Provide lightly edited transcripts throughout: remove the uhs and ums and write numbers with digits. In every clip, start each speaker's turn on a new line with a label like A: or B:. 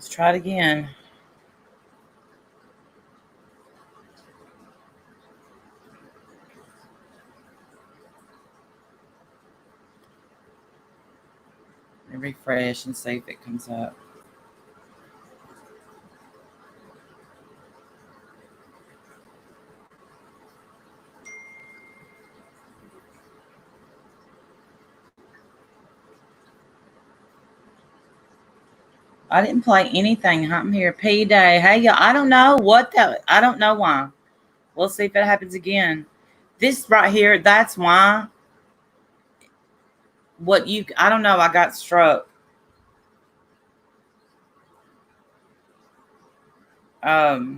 A: Let's try it again. Let me refresh and see if it comes up. I didn't play anything. I'm here. P-Day. Hey, y'all. I don't know I don't know why. We'll see if it happens again. This right here, that's why. I don't know. I got struck. Yeah,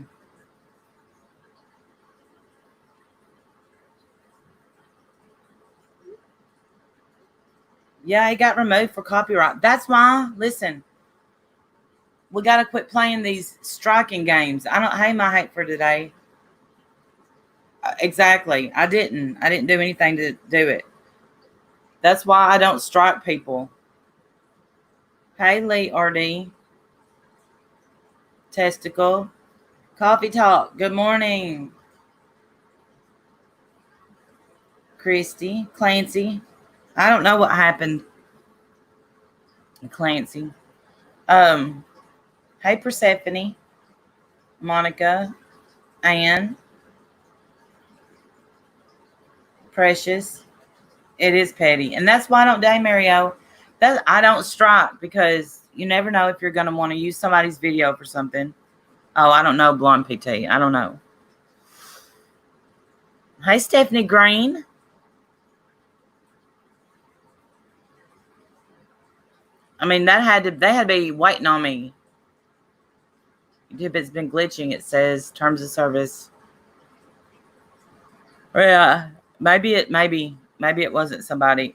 A: it got removed for copyright. That's why. Listen, we got to quit playing these striking games. Hey, my hate for today. Exactly. I didn't do anything to do it. That's why I don't strike people. Hey, Lee RD. Testicle. Coffee Talk. Good morning. Christy. Clancy. I don't know what happened. Clancy. Hey, Persephone. Monica. Anne. Precious. It is petty. And that's why I don't date Mario. I don't strike because you never know if you're going to want to use somebody's video for something. Oh, I don't know, Blonde PT. I don't know. Hey, Stephanie Green. I mean, they had to be waiting on me. YouTube has been glitching. It says terms of service. Yeah, maybe it wasn't somebody.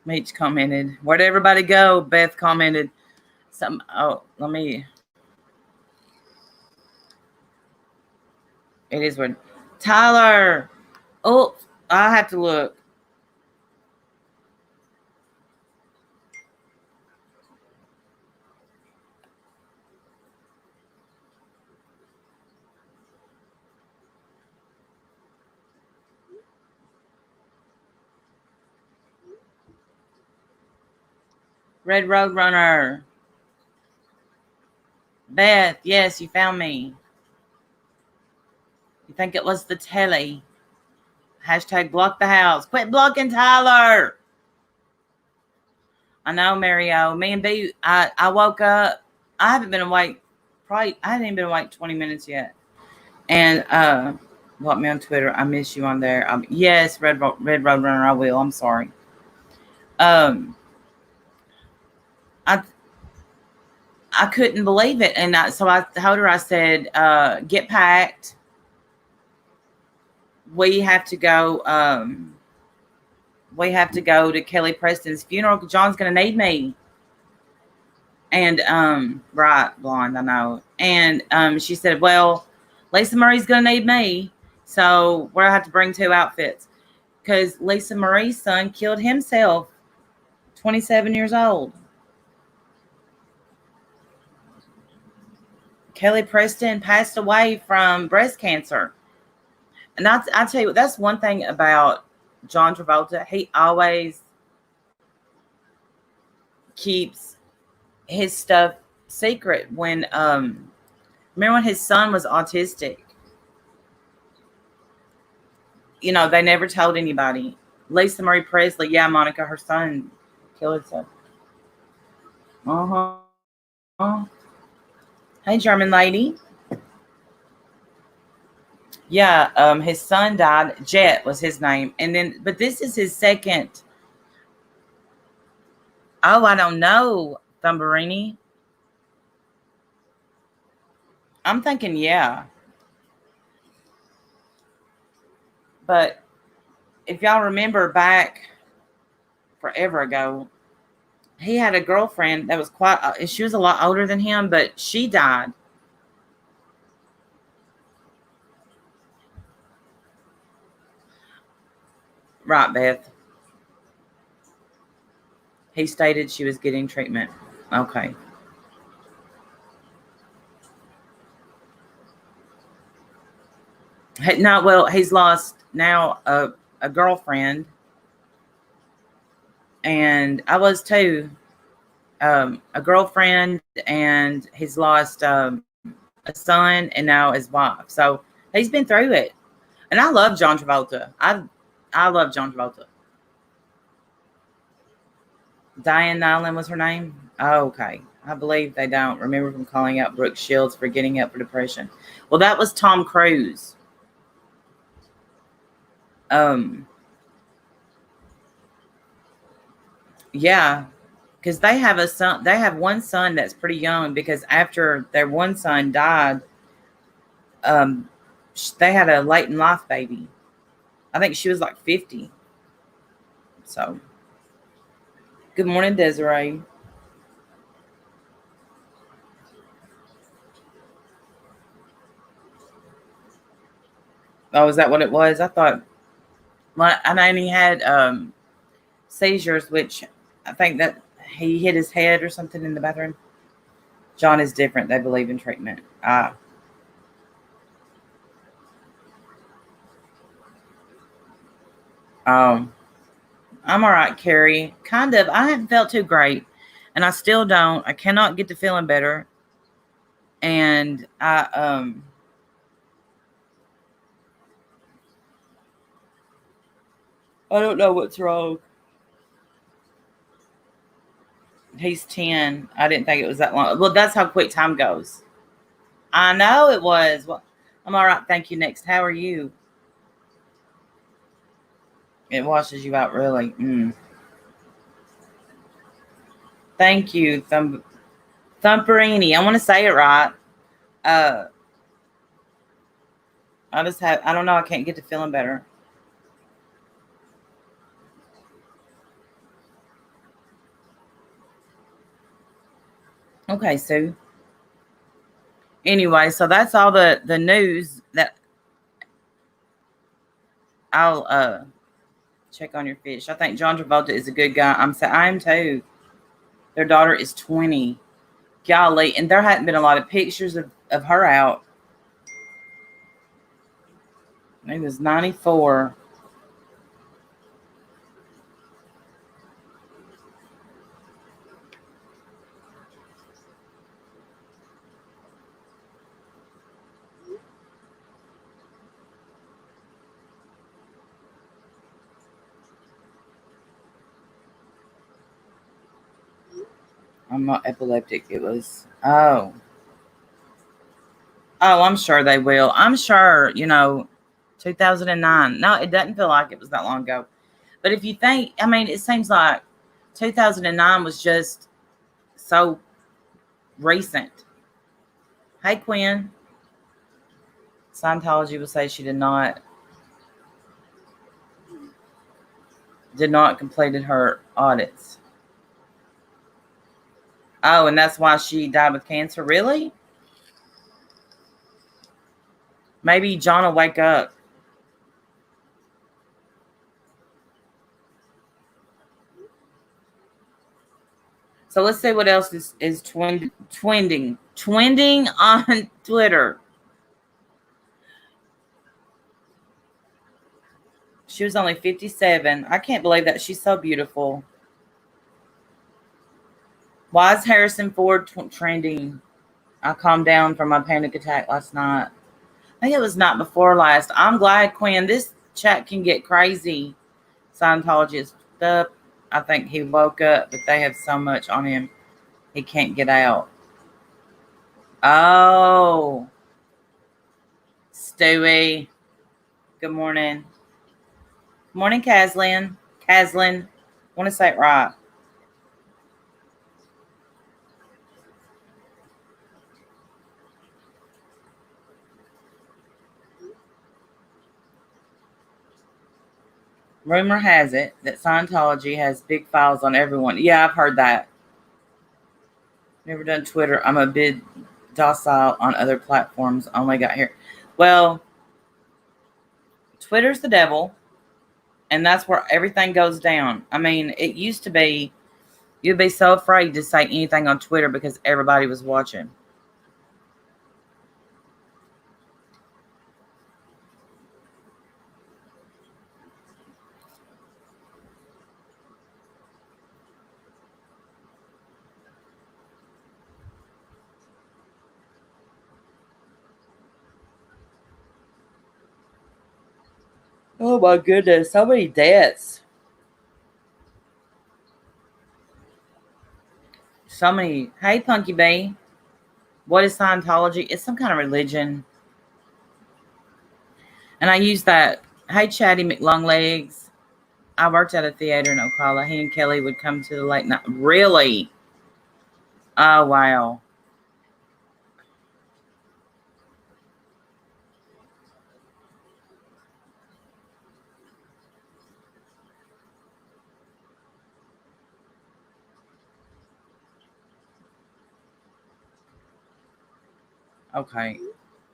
A: Meech commented. Where'd everybody go? Beth commented. Let me. It is weird. Tyler. Oh, I have to look. Red Road Runner. Beth, yes, you found me. You think it was the telly? Hashtag block the house. Quit blocking Tyler. I know, Mario. Me and B, I woke up. I haven't been awake. I haven't even been awake 20 minutes yet. And block me on Twitter. I miss you on there. Yes, Red Road Runner. I will. I'm sorry. I couldn't believe it, and so I told her. I said, "Get packed. We have to go. We have to go to Kelly Preston's funeral. John's going to need me." And right, Blonde, I know. And she said, "Well, Lisa Murray's going to need me, so we'll have to bring 2 outfits because Lisa Murray's son killed himself, 27 years old." Kelly Preston passed away from breast cancer. And I tell you what, that's one thing about John Travolta. He always keeps his stuff secret. When remember when his son was autistic? You know, they never told anybody. Lisa Marie Presley, yeah, Monica, her son killed himself. Hey, German lady. Yeah, his son died. Jet was his name. And then, but this is his second. Oh, I don't know, Thumberini. I'm thinking, yeah. But if y'all remember back forever ago, he had a girlfriend that was she was a lot older than him, but she died. Right, Beth. He stated she was getting treatment. Okay. No, well, he's lost now a girlfriend, and I was too. A girlfriend, and he's lost a son, and now his wife. So he's been through it, and I love John Travolta. I love John Travolta. Diane Nyland was her name. Oh, okay. I believe they don't remember from calling out Brooke Shields for getting help for depression. Well, that was Tom Cruise. Yeah, because they have a son. They have one son that's pretty young. Because after their one son died, um, they had a late in life baby. I think she was like 50. So, good morning, Desiree. Oh, is that what it was? I thought. Well, I mean, he had seizures, which I think that he hit his head or something in the bathroom. John is different. They believe in treatment. Um, I'm all right, Carrie. Kind of. I haven't felt too great, and I still don't. I cannot get to feeling better, and I don't know what's wrong. He's 10. I didn't think it was that long. Well, that's how quick time goes. I know it was. Well, I'm all right. Thank you. Next. How are you? It washes you out, really. Thank you, Thumperini. I want to say it right. Uh, I don't know. I can't get to feeling better. Okay, Sue. Anyway, so that's all the news that I'll check on your fish. I think John Travolta is a good guy. I am too. Their daughter is 20. Golly, and there hadn't been a lot of pictures of her out. He was 94. I'm not epileptic. It was I'm sure they will. I'm sure, 2009. No, it doesn't feel like it was that long ago. But if you think, I mean, it seems like 2009 was just so recent. Hey, Quinn. Scientology will say she did not completed her audits. Oh, and that's why she died with cancer. Really? Maybe John will wake up. So let's see what else is twinding on Twitter. She was only 57. I can't believe that. She's so beautiful. Why is Harrison Ford trending? I calmed down from my panic attack last night. I think it was not before last. I'm glad, Quinn. This chat can get crazy. Scientologist up. I think he woke up, but they have so much on him, he can't get out. Oh, Stewie. Good morning. Good morning, Caslin. I want to say it right. Rumor has it that Scientology has big files on everyone. Yeah, I've heard that. Never done Twitter. I'm a bit docile on other platforms. Only got here. Well, Twitter's the devil. And that's where everything goes down. I mean, it used to be you'd be so afraid to say anything on Twitter because everybody was watching. Oh my goodness, so many deaths. So many. Hey, Punky Bee. What is Scientology? It's some kind of religion. And I use that. Hey, Chatty McLonglegs. I worked at a theater in Ocala. He and Kelly would come to the late night. Really? Oh, wow. Okay.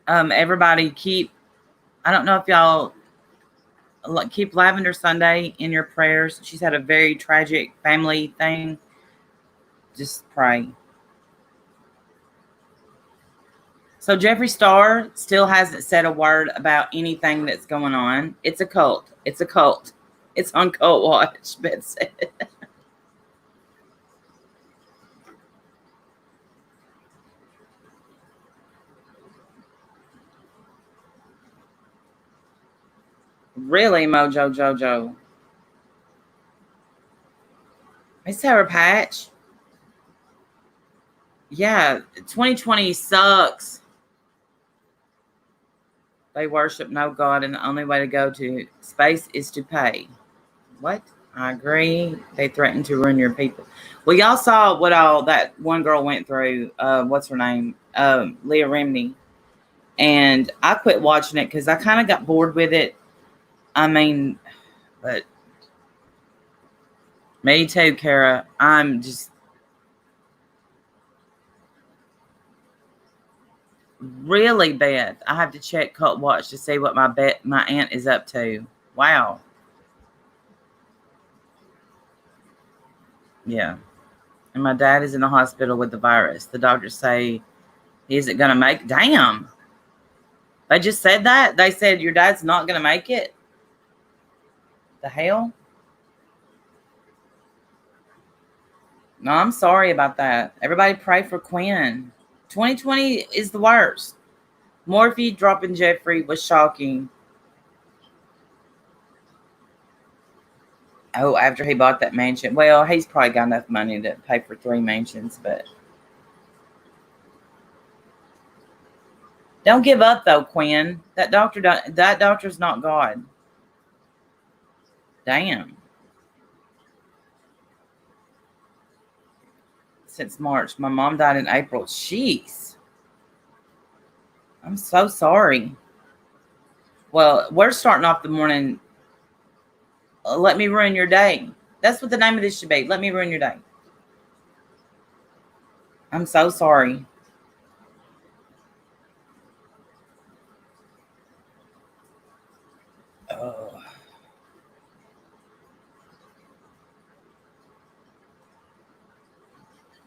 A: Everybody keep, I don't know if y'all keep Lavender Sunday in your prayers. She's had a very tragic family thing. Just pray. So Jeffree Star still hasn't said a word about anything that's going on. It's a cult. It's a cult. It's on Cult Watch. But really, Mojo Jojo. Hey, Sour Patch. Yeah, 2020 sucks. They worship no God, and the only way to go to space is to pay. What? I agree. They threaten to ruin your people. Well, y'all saw what all that one girl went through. What's her name? Leah Remini. And I quit watching it because I kind of got bored with it. I mean, but me too, Kara. I'm just really bad. I have to check Cult Watch to see what my aunt is up to. Wow. Yeah. And my dad is in the hospital with the virus. The doctors say he isn't going to make. Damn. They just said that. They said your dad's not going to make it. The hell? No, I'm sorry about that. Everybody pray for Quinn. 2020 is the worst. Morphe dropping Jeffree was shocking. Oh, after he bought that mansion. Well, he's probably got enough money to pay for 3 mansions, but don't give up though, Quinn. That doctor's not God. Damn. Since March. My mom died in April. Jeez. I'm so sorry. Well, we're starting off the morning. Let me ruin your day. That's what the name of this should be. Let me ruin your day. I'm so sorry. Oh.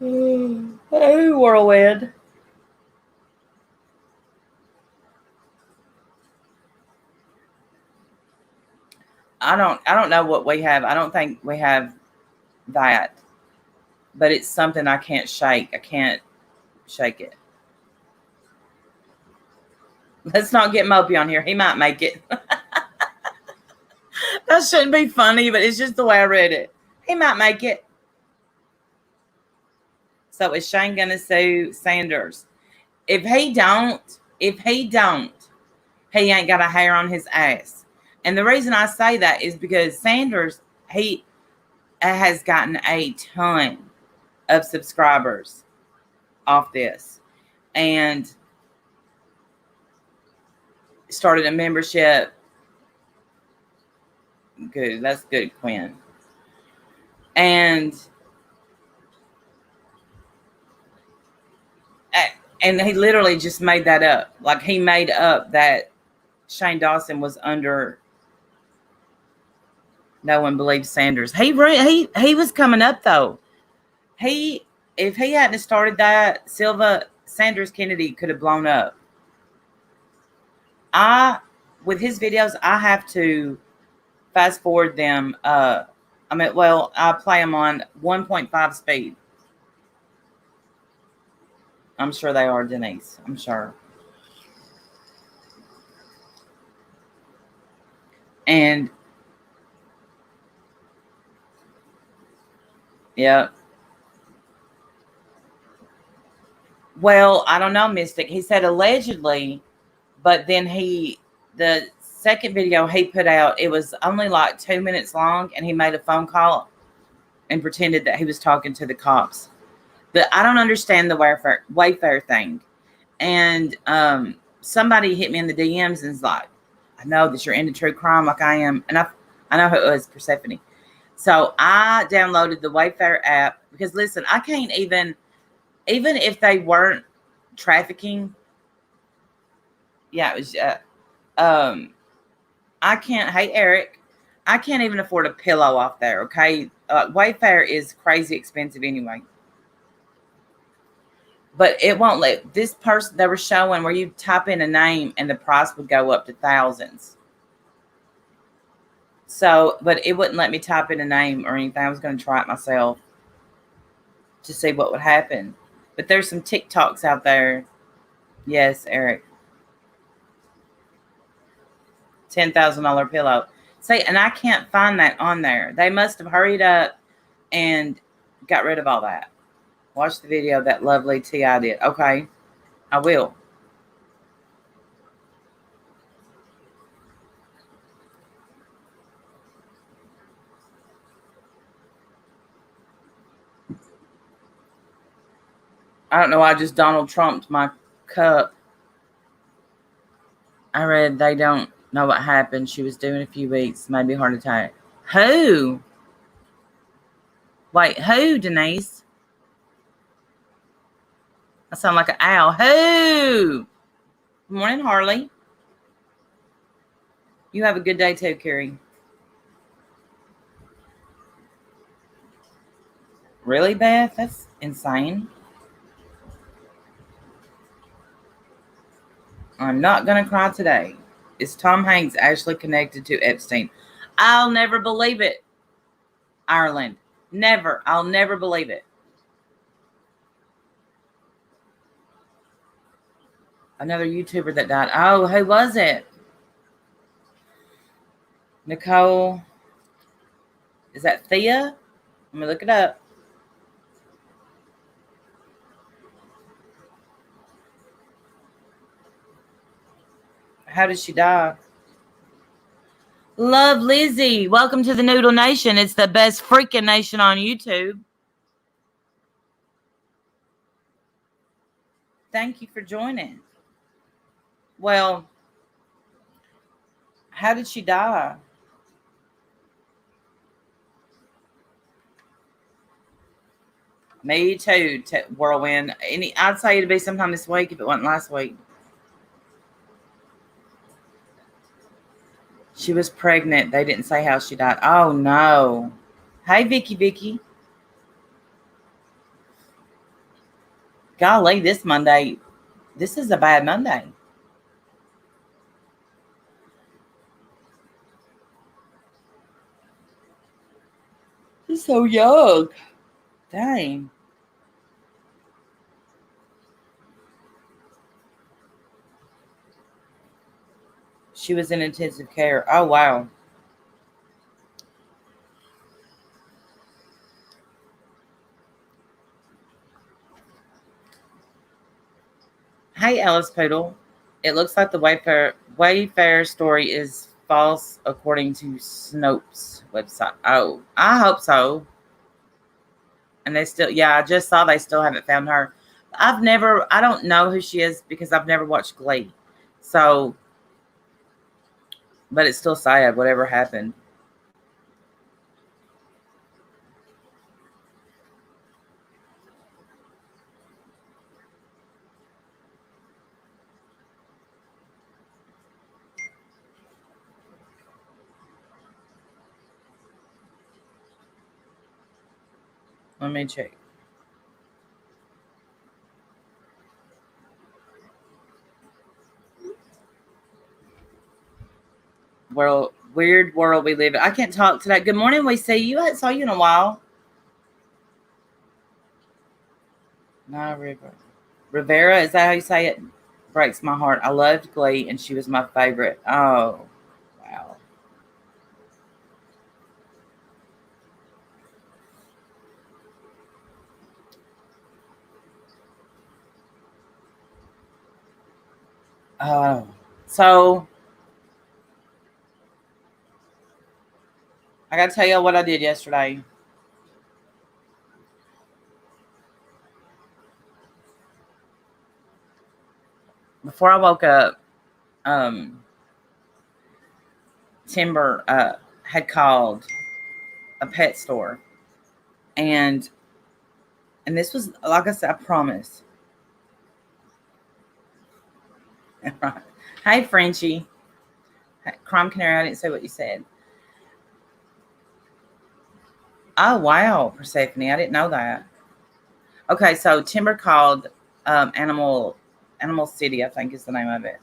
A: Hey, whirlwind. I don't know what we have. I don't think we have that. But it's something I can't shake. I can't shake it. Let's not get Mopey on here. He might make it. That shouldn't be funny, but it's just the way I read it. He might make it. So is Shane gonna sue Sanders? If he don't, he ain't got a hair on his ass. And the reason I say that is because Sanders, he has gotten a ton of subscribers off this and started a membership. Good. That's good, Quinn. And he literally just made that up. Like he made up that Shane Dawson was under No one believes Sanders. He was coming up though. If he hadn't started that, Sanders Kennedy could have blown up. With his videos, I have to fast forward them. I play them on 1.5 speed. I'm sure they are, Denise. I'm sure. And yeah. Well, I don't know, Mystic. He said allegedly, but then the second video he put out, it was only like 2 minutes long, and he made a phone call and pretended that he was talking to the cops. But I don't understand the Wayfair thing. And somebody hit me in the DMs and was like, I know that you're into true crime like I am. And I know who it was, Persephone. So I downloaded the Wayfair app because, listen, I can't even if they weren't trafficking. Yeah, it was. I can't. Hey, Eric, I can't even afford a pillow off there. Okay, Wayfair is crazy expensive anyway. But it won't let this person. They were showing where you type in a name and the price would go up to thousands. So, but it wouldn't let me type in a name or anything. I was going to try it myself to see what would happen. But there's some TikToks out there. Yes, Eric. $10,000 pillow. See, and I can't find that on there. They must have hurried up and got rid of all that. Watch the video that lovely T.I. did. Okay, I will. I don't know. I just Donald Trumped my cup. I read they don't know what happened. She was due in a few weeks. Maybe heart attack. Who? Wait, who, Denise? I sound like an owl. Who? Good morning, Harley. You have a good day too, Carrie. Really, Beth? That's insane. I'm not going to cry today. Is Tom Hanks actually connected to Epstein? I'll never believe it. Ireland. Never. I'll never believe it. Another YouTuber that died. Oh, who was it? Nicole. Is that Thea? Let me look it up. How did she die? Love Lizzie. Welcome to the Noodle Nation. It's the best freaking nation on YouTube. Thank you for joining. Well, how did she die? Me too, Whirlwind. I'd say it'd be sometime this week if it wasn't last week. She was pregnant. They didn't say how she died. Oh, no. Hey, Vicky. Golly, this Monday. This is a bad Monday. She's so young. Dang. She was in intensive care. Oh, wow. Hey, Alice Poodle. It looks like the Wayfair story is false according to Snopes website. Oh, I hope so. And they still, yeah, I just saw they still haven't found her. I don't know who she is because I've never watched Glee. So, but it's still sad, whatever happened. Let me check. Weird world we live in. I can't talk today. Good morning, we see you. I haven't saw you in a while. No, Rivera, is that how you say it? Breaks my heart. I loved Glee, and she was my favorite. Oh, wow. Oh, so I got to tell you what I did yesterday. Before I woke up, Timber had called a pet store, and this was, like I said, I promise. Hey, Frenchie. Crime Canary, I didn't say what you said. Oh, wow, Persephone. I didn't know that. Okay, so Timber called Animal City, I think is the name of it.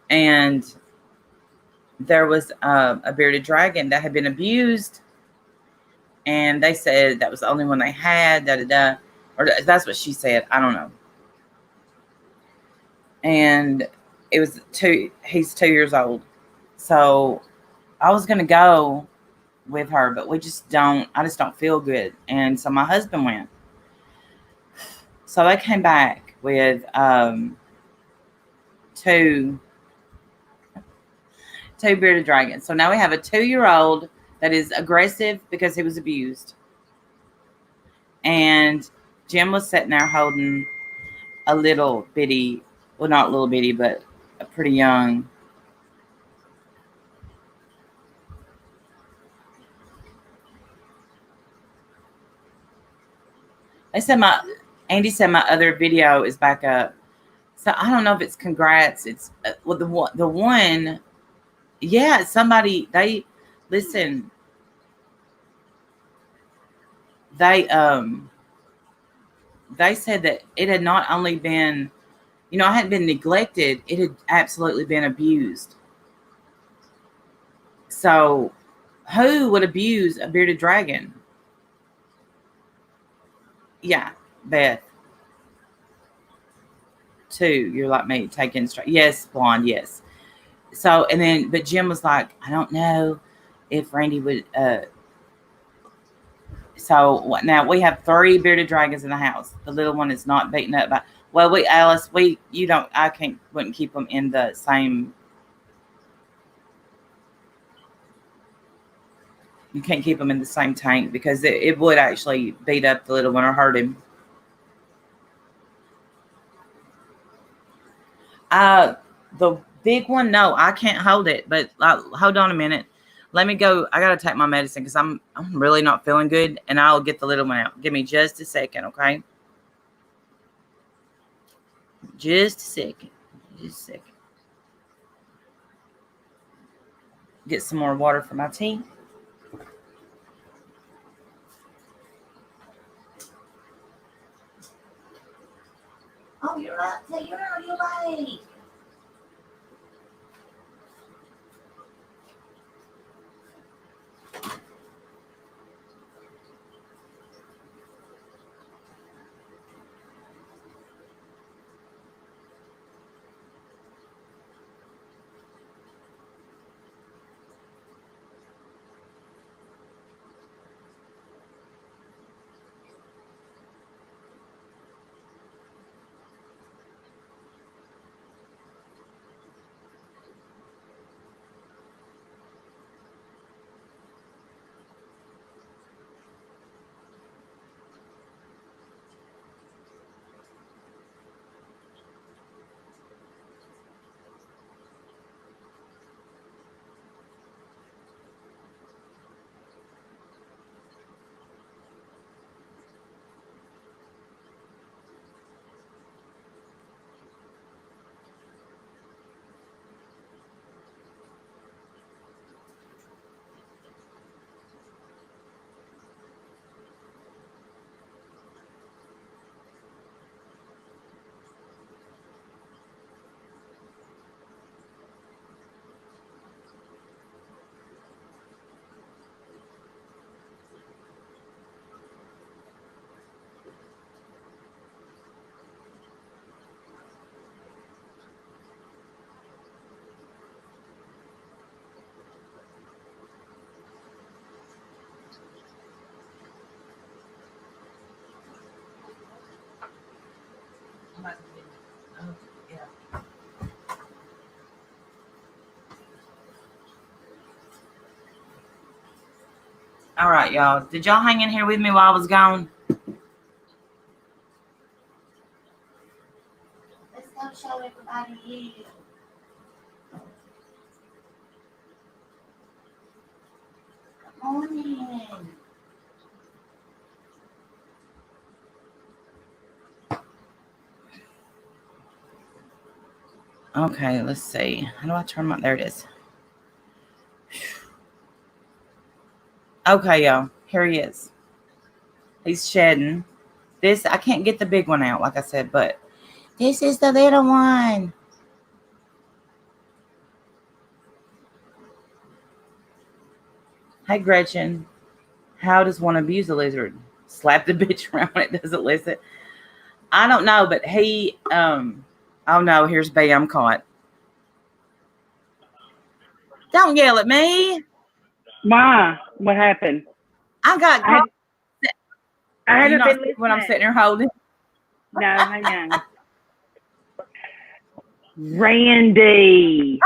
A: And there was a bearded dragon that had been abused. And they said that was the only one they had, da-da-da. Or that's what she said. I don't know. And it was he's 2 years old. So I was going to go with her, but I just don't feel good. And so my husband went. So they came back with two bearded dragons. So now we have a 2-year-old that is aggressive because he was abused. And Jim was sitting there holding a little bitty, well, not little bitty, but a pretty young. Andy said my other video is back up. So I don't know if it's congrats. It's well, the one, yeah, somebody, listen, they said that it had not only been, I hadn't been neglected, it had absolutely been abused. So who would abuse a bearded dragon? Yeah, Beth. 2, you're like me, taking straight. Yes, blonde, yes. So, and then, but Jim was like, I don't know if Randy would, so what now? We have 3 bearded dragons in the house. The little one is not beaten up by, well, Alice, you don't, wouldn't keep them in the same, you can't keep them in the same tank because it would actually beat up the little one or hurt him. The big one, no, I can't hold it. But hold on a minute. Let me go. I gotta take my medicine because I'm really not feeling good, and I'll get the little one out. Give me just a second, okay? Just a second. Just a second. Get some more water for my tea. Oh, you're up. You're late. All right, y'all. Did y'all hang in here with me while I was gone? Let's go show everybody you. Good morning. Okay, let's see. How do I turn my... There it is. Okay, y'all. Here he is. He's shedding. This, I can't get the big one out, like I said, but this is the little one. Hey, Gretchen. How does one abuse a lizard? Slap the bitch around when it doesn't listen. I don't know, but he, oh no, here's B. I'm caught. Don't yell at me.
B: Ma, what happened?
A: I got caught.
B: I haven't been listening.
A: When I'm sitting here holding.
B: No, hang on. Randy.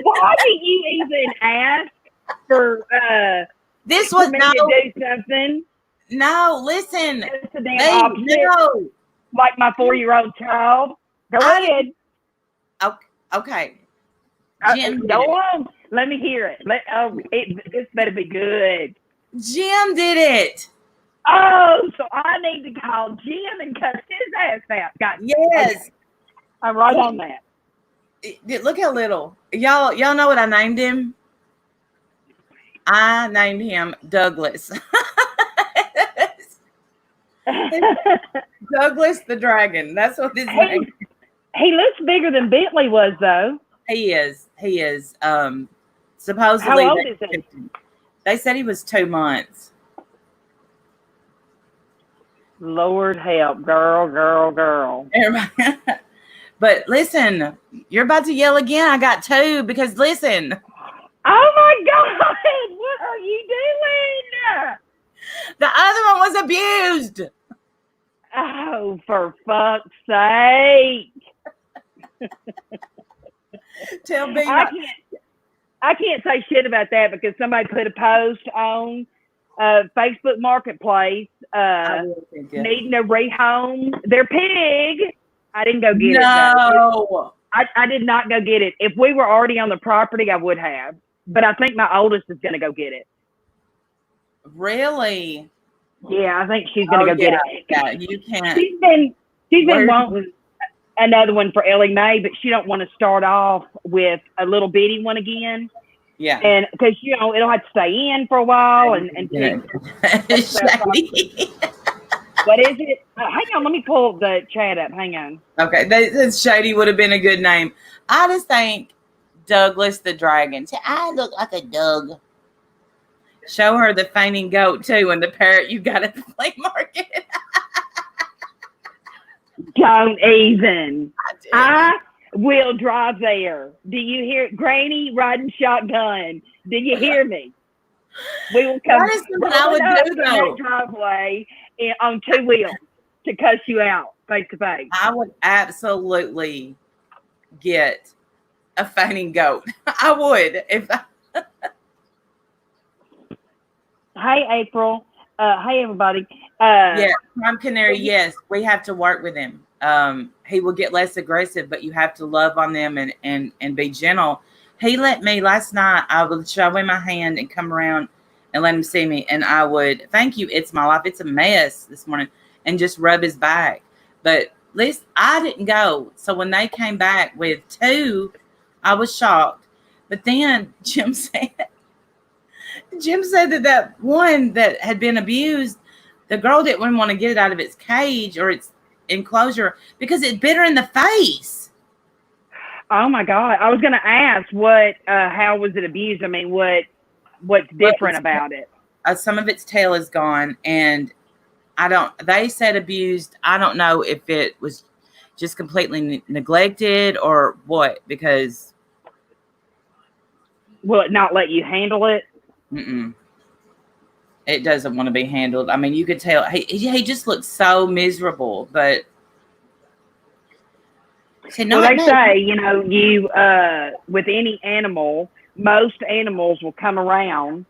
B: Why did you even ask for
A: this was
B: me to do something?
A: No, listen.
B: It's the damn opposite. No. Like my 4-year-old child. Go ahead.
A: Okay. Jim,
B: go on. Let me hear it. This better be good.
A: Jim did it.
B: Oh, so I need to call Jim and cuss his ass out.
A: Yes.
B: Okay. I'm right on that.
A: Look how little. Y'all know what I named him? I named him Douglas. Douglas the Dragon. That's what his name is.
B: He looks bigger than Bentley was, though.
A: He is. Supposedly.
B: How old is he?
A: They said he was 2 months.
B: Lord help, girl.
A: But listen, you're about to yell again. I got 2 because listen.
B: Oh my God, what are you doing?
A: The other one was abused.
B: Oh, for fuck's sake.
A: Tell me.
B: I can't say shit about that because somebody put a post on Facebook Marketplace needing a rehome their pig. I didn't go get it.
A: No.
B: I did not go get it. If we were already on the property, I would have. But I think my oldest is going to go get it.
A: Really?
B: Yeah, I think she's going to go get it.
A: Yeah, you can't.
B: She's been wanting another one for Ellie Mae, but she don't want to start off with a little bitty one again.
A: Yeah.
B: And because, it'll have to stay in for a while. And What is it? Hang on, let me pull the chat up. Hang on.
A: Okay, that Shady would have been a good name. I just think Douglas the Dragon. I look like a Doug. Show her the fainting goat too, and the parrot you got at the flea market.
B: Don't even. I will drive there. Do you hear Granny riding shotgun? Do you hear me? We will come.
A: That is what I would do though.
B: Driveway on 2 wheels to cuss you out face to face.
A: I would absolutely get a fainting goat. I would if.
B: Hey, April. Hey, everybody.
A: Yeah, Crime Canary. Yes, we have to work with him. He will get less aggressive, but you have to love on them and be gentle. He let me last night. I would show him my hand and come around and let him see me, and I would thank you. It's my life. It's a mess this morning, and just rub his back. But at least I didn't go. So when they came back with 2, I was shocked. But then Jim said that one that had been abused, the girl didn't want to get it out of its cage or its enclosure because it bit her in the face.
B: Oh my God. I was going to ask how was it abused? I mean, what's different about it?
A: Some of its tail is gone, and they said abused. I don't know if it was just completely neglected or what, because.
B: Will it not let you handle it?
A: Mm-mm. It doesn't want to be handled. I mean, you could tell he just looks so miserable, but
B: Well, they say, you with any animal, most animals will come around.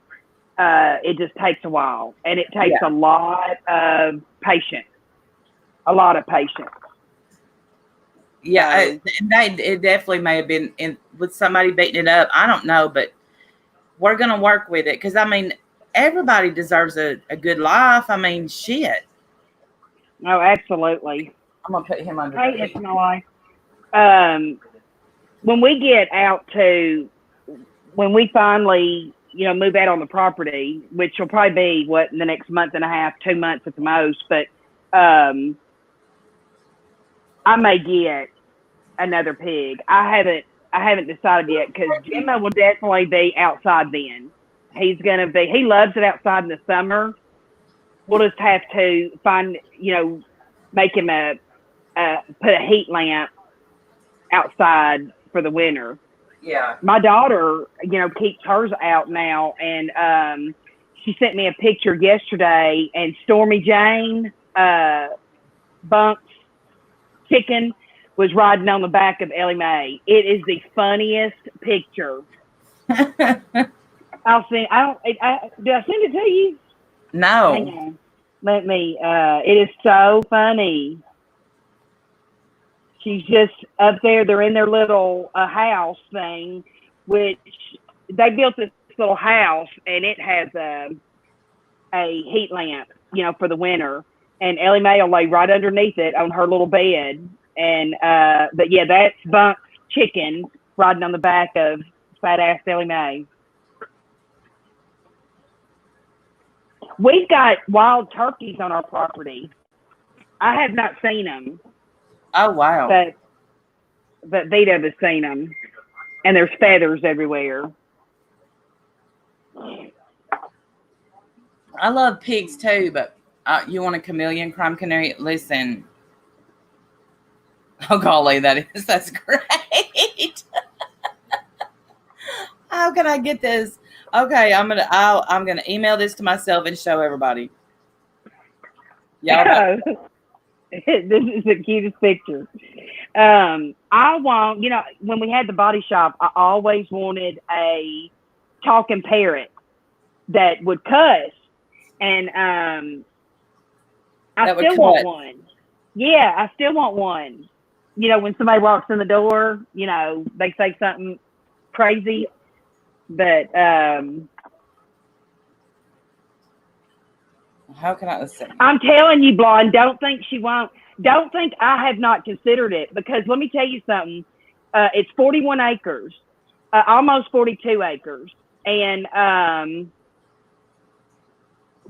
B: It just takes a while, and it takes a lot of patience. A lot of patience.
A: Yeah, so, it definitely may have been with somebody beating it up. I don't know, but we're gonna work with it because everybody deserves a good life. Shit.
B: Oh, absolutely.
A: I'm gonna put him under.
B: Hey, it's my life. When we get out to, when we finally, move out on the property, which will probably be in the next month and a half, 2 months at the most, but I may get another pig. I haven't decided yet because Gemma will definitely be outside then. He loves it outside in the summer. We'll just have to find, make him put a heat lamp outside for the winter.
A: Yeah.
B: My daughter, keeps hers out now, and she sent me a picture yesterday, and Stormy Jane, Bunk's chicken, was riding on the back of Ellie Mae. It is the funniest picture. I'll send. did I send it to you?
A: No.
B: Hang on. Let me. It is so funny. She's just up there. They're in their little house thing, which they built this little house, and it has a heat lamp, for the winter. And Ellie Mae will lay right underneath it on her little bed. And but yeah, that's Bunk's chicken riding on the back of fat ass Ellie Mae. We've got wild turkeys on our property. I have not seen them.
A: Oh wow!
B: But Vito has seen them, and there's feathers everywhere.
A: I love pigs too, but you want a chameleon crime canary? Listen. Oh golly, that's great. How can I get this? Okay, I'm gonna email this to myself and show everybody.
B: Yeah. This is the cutest picture. I want, when we had the body shop, I always wanted a talking parrot that would cuss, and I still want one. Yeah, I still want one. When somebody walks in the door, they say something crazy, but
A: how can I listen?
B: I'm telling you, Blonde, don't think she won't. Don't think I have not considered it, because let me tell you something. It's 41 acres, almost 42 acres. And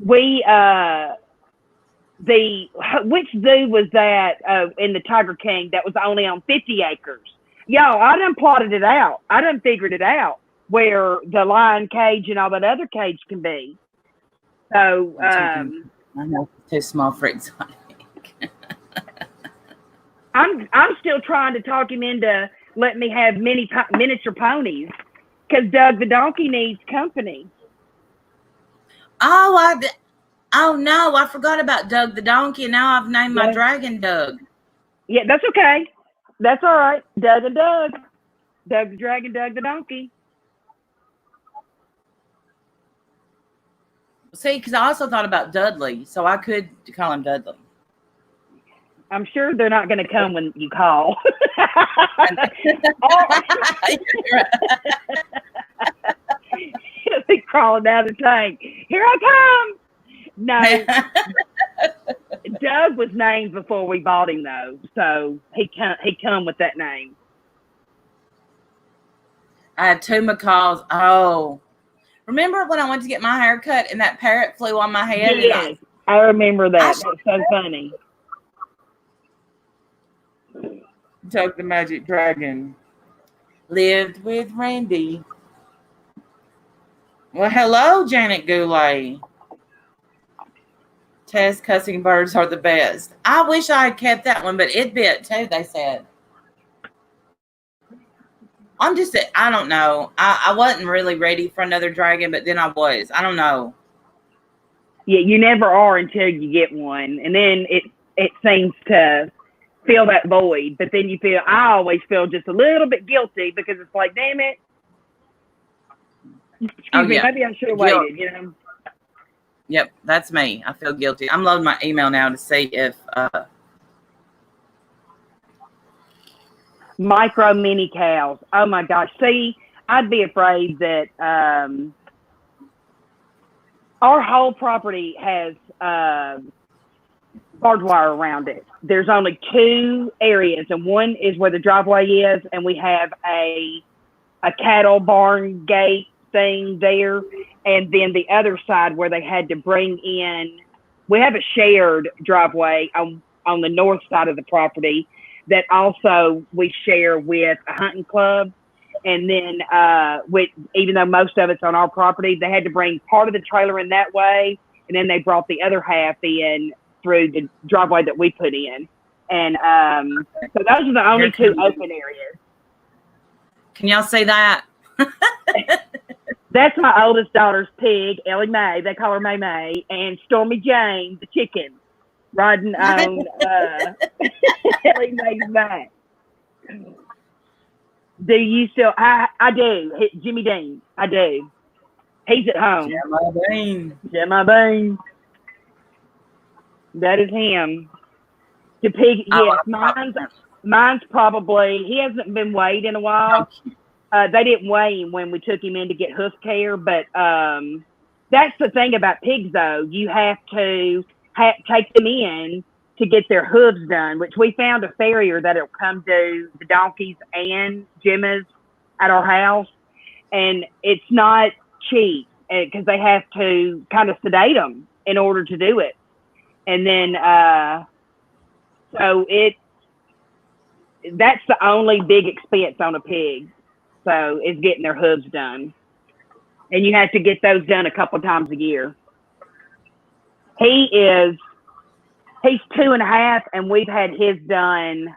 B: which zoo was that in the Tiger King that was only on 50 acres? Y'all, I done plotted it out. I done figured it out where the lion cage and all that other cage can be. So
A: I know it's too small for exotic.
B: I'm still trying to talk him into letting me have miniature ponies, because Doug the donkey needs company.
A: Oh no, I forgot about Doug the donkey, and now I've named my dragon Doug.
B: Yeah, that's okay. That's all right. Doug and Doug. Doug the dragon, Doug the donkey.
A: See, because I also thought about Dudley, so I could call him Dudley.
B: I'm sure they're not going to come when you call. He'll be crawling down the tank. Here I come. No. Doug was named before we bought him, though, so he come with that name.
A: I had 2 macaws. Oh. Remember when I went to get my hair cut and that parrot flew on my head?
B: Yes, I remember that. That's so funny.
A: Doug the Magic Dragon lived with Randy. Well, hello, Janet Goulet. Test cussing birds are the best. I wish I had kept that one, but it bit too, they said. I don't know. I wasn't really ready for another dragon, but then I was. I don't know.
B: Yeah, you never are until you get one. And then it seems to fill that void. But then I always feel just a little bit guilty because it's like, damn it. Excuse me, maybe I should have waited, you know.
A: Yep, that's me. I feel guilty. I'm loading my email now to see if
B: micro mini cows. Oh my gosh. See, I'd be afraid that our whole property has barbed wire around it. There's only 2 areas, and one is where the driveway is, and we have a cattle barn gate thing there, and then the other side where they had to bring in, we have a shared driveway on the north side of the property that also we share with a hunting club. And then even though most of it's on our property, they had to bring part of the trailer in that way, and then they brought the other half in through the driveway that we put in. And so those are the only 2 open areas.
A: Can y'all say that?
B: That's my oldest daughter's pig, Ellie Mae. They call her May May, and Stormy Jane, the chicken, riding on Ellie Mae's back. Do you still? I do. Jimmy Dean. I do. He's at home. Jimmy Dean. That is him. The pig. Yes, mine's probably. He hasn't been weighed in a while. They didn't weigh him when we took him in to get hoof care, but that's the thing about pigs, though. You have to take them in to get their hooves done, which we found a farrier that'll come do the donkeys and Gemma's at our house, and it's not cheap because they have to kind of sedate them in order to do it, and then so that's the only big expense on a pig. So is getting their hooves done. And you have to get those done a couple times a year. He's 2.5, and we've had his done,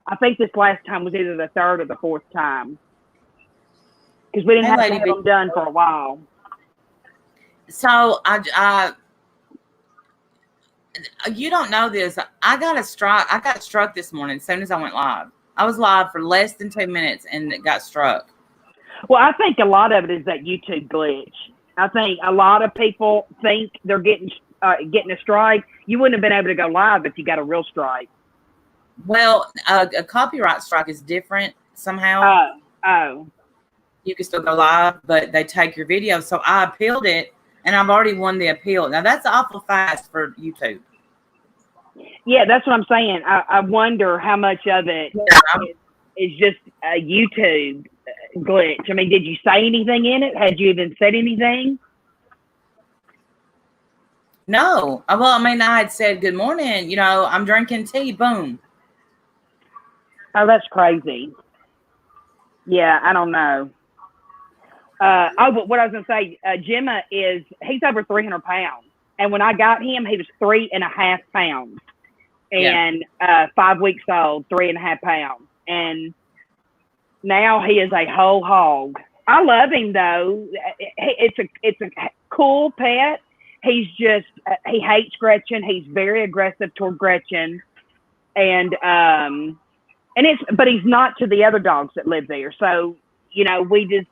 B: I think this last time was either the 3rd or the 4th time. Because we didn't have to have them done for a while.
A: So you don't know this. I got struck this morning as soon as I went live. I was live for less than 2 minutes and it got struck.
B: Well, I think a lot of it is that YouTube glitch. I think a lot of people think they're getting a strike. You wouldn't have been able to go live if you got a real strike.
A: Well, a copyright strike is different somehow.
B: Oh.
A: You can still go live, but they take your video. So I appealed it, and I've already won the appeal. Now, that's awful fast for YouTube.
B: Yeah, that's what I'm saying. I wonder how much of it is just a YouTube glitch. I mean, did you say anything in it? Had you even said anything?
A: No. Well, I mean, I had said, good morning. You know, I'm drinking tea. Boom.
B: Oh, that's crazy. Yeah, I don't know. But what I was going to say, Gemma he's over 300 pounds. And when I got him, he was 3.5 pounds. And 5 weeks old, 3.5 pounds. And now he is a whole hog. I love him, though. It's a cool pet. He's just, he hates Gretchen. He's very aggressive toward Gretchen. But he's not to the other dogs that live there. So, you know, we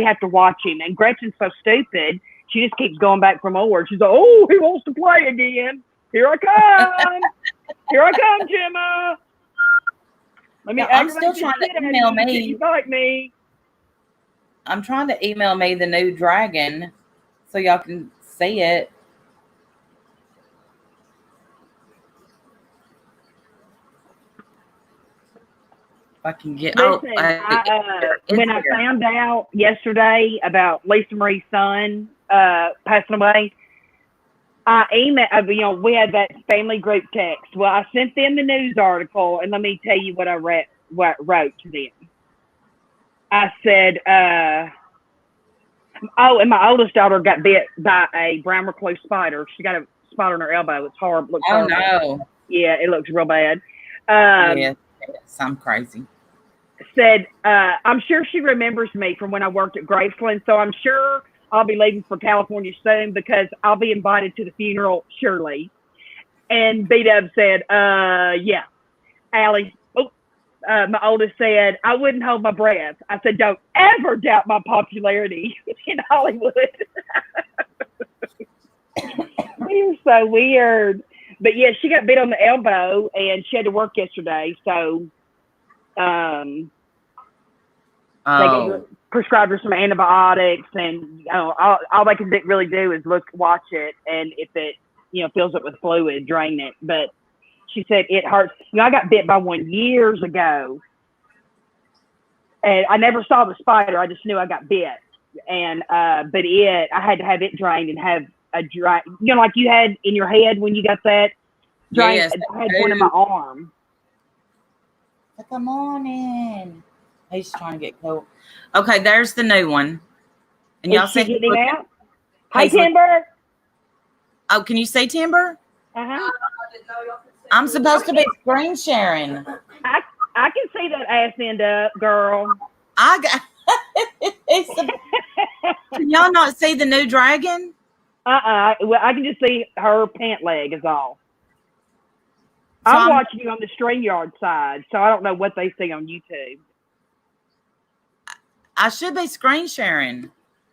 B: have to watch him. And Gretchen's so stupid. She just keeps going back for more. She's like, oh, he wants to play again. Here I come. Here I come, Gemma.
A: I'm still trying to email me.
B: You like me.
A: I'm trying to email me the new dragon so y'all can see it. If I can get
B: when I found out yesterday about Lisa Marie's son passing away, I emailed, we had that family group text. Well, I sent them the news article, and let me tell you what I wrote to them. I said, and my oldest daughter got bit by a brown recluse spider. She got a spider in her elbow. It's horrible. Looks horrible.
A: No.
B: Yeah, it looks real bad.
A: Yeah, I'm crazy.
B: Said, I'm sure she remembers me from when I worked at Graceland, so I'm sure I'll be leaving for California soon because I'll be invited to the funeral, surely. And B-Dub said, yeah. Allie, my oldest said, I wouldn't hold my breath. I said, don't ever doubt my popularity in Hollywood. You're so weird. But yeah, she got bit on the elbow and she had to work yesterday. So they prescribed her some antibiotics, and all they can really do is watch it, and if it fills it with fluid, drain it. But she said it hurts. I got bit by one years ago, and I never saw the spider. I just knew I got bit, and but I had to have it drained and have a dry. Like you had in your head when you got that drained.
A: Yes,
B: I had one in my arm.
A: Come on in. He's trying to get cold. Okay, there's the new one. And y'all see
B: getting out? Hi, Timber.
A: Oh, can you say Timber?
B: Uh-huh.
A: I'm supposed to be screen sharing.
B: I can see that ass end up, girl.
A: Can y'all not see the new dragon?
B: Well, I can just see her pant leg is all. So I'm watching you on the StreamYard side, so I don't know what they see on YouTube.
A: I should be screen sharing,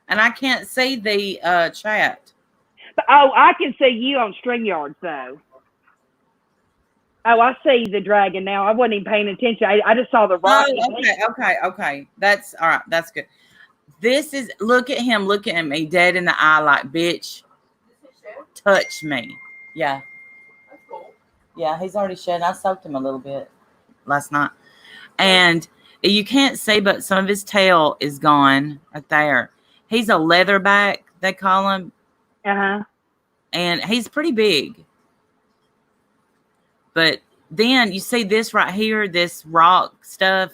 A: and I can't see the chat.
B: But, I can see you on StreamYard, though. Oh, I see the dragon now. I wasn't even paying attention. I just saw the rock.
A: Oh, okay. That's all right. That's good. Look at him looking at me dead in the eye like, bitch, touch me. Yeah.
C: That's cool.
A: Yeah, he's already shed. I soaked him a little bit last night. And you can't see, but some of his tail is gone right there. He's a leatherback, they call him.
B: Uh-huh.
A: And he's pretty big. But then you see this right here, this rock stuff.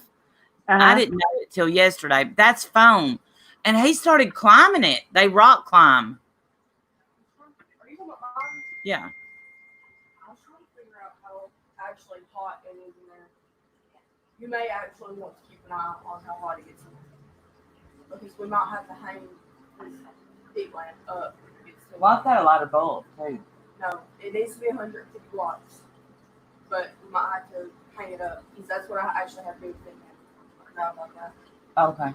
B: Uh-huh.
A: I didn't know it till yesterday. That's foam. And he started climbing it. They rock climb.
C: Are you talking about mine?
A: Yeah.
C: I was trying to figure out how actually hot it is in there. You may actually want to keep an eye on how hot it gets in there. Because we might have to hang this heat lamp up.
A: Well, I've got a lot of bulbs, too.
C: No, it needs to be 150 watts. But we might have to hang it up. Because that's what I actually have to do with it. Now about that.
A: Okay.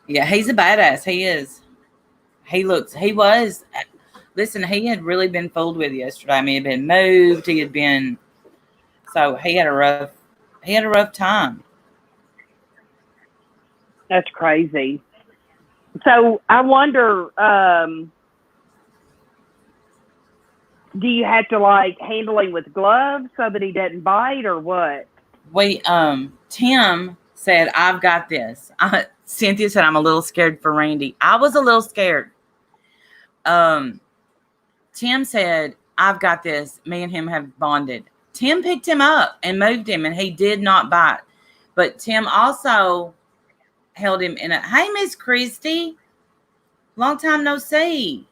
A: Yeah, he's a badass. He is. He was. Listen, he had really been fooled with yesterday. I mean, he had been moved. He had been. So he had a rough time.
B: That's crazy. So I wonder, do you have to handle him with gloves so that he doesn't bite, or what?
A: Tim said, I've got this. Cynthia said, I'm a little scared for Randy. I was a little scared. Tim said, I've got this. Me and him have bonded. Tim picked him up and moved him, and he did not bite. But Tim also held him in hey, Miss Christy. Long time no see.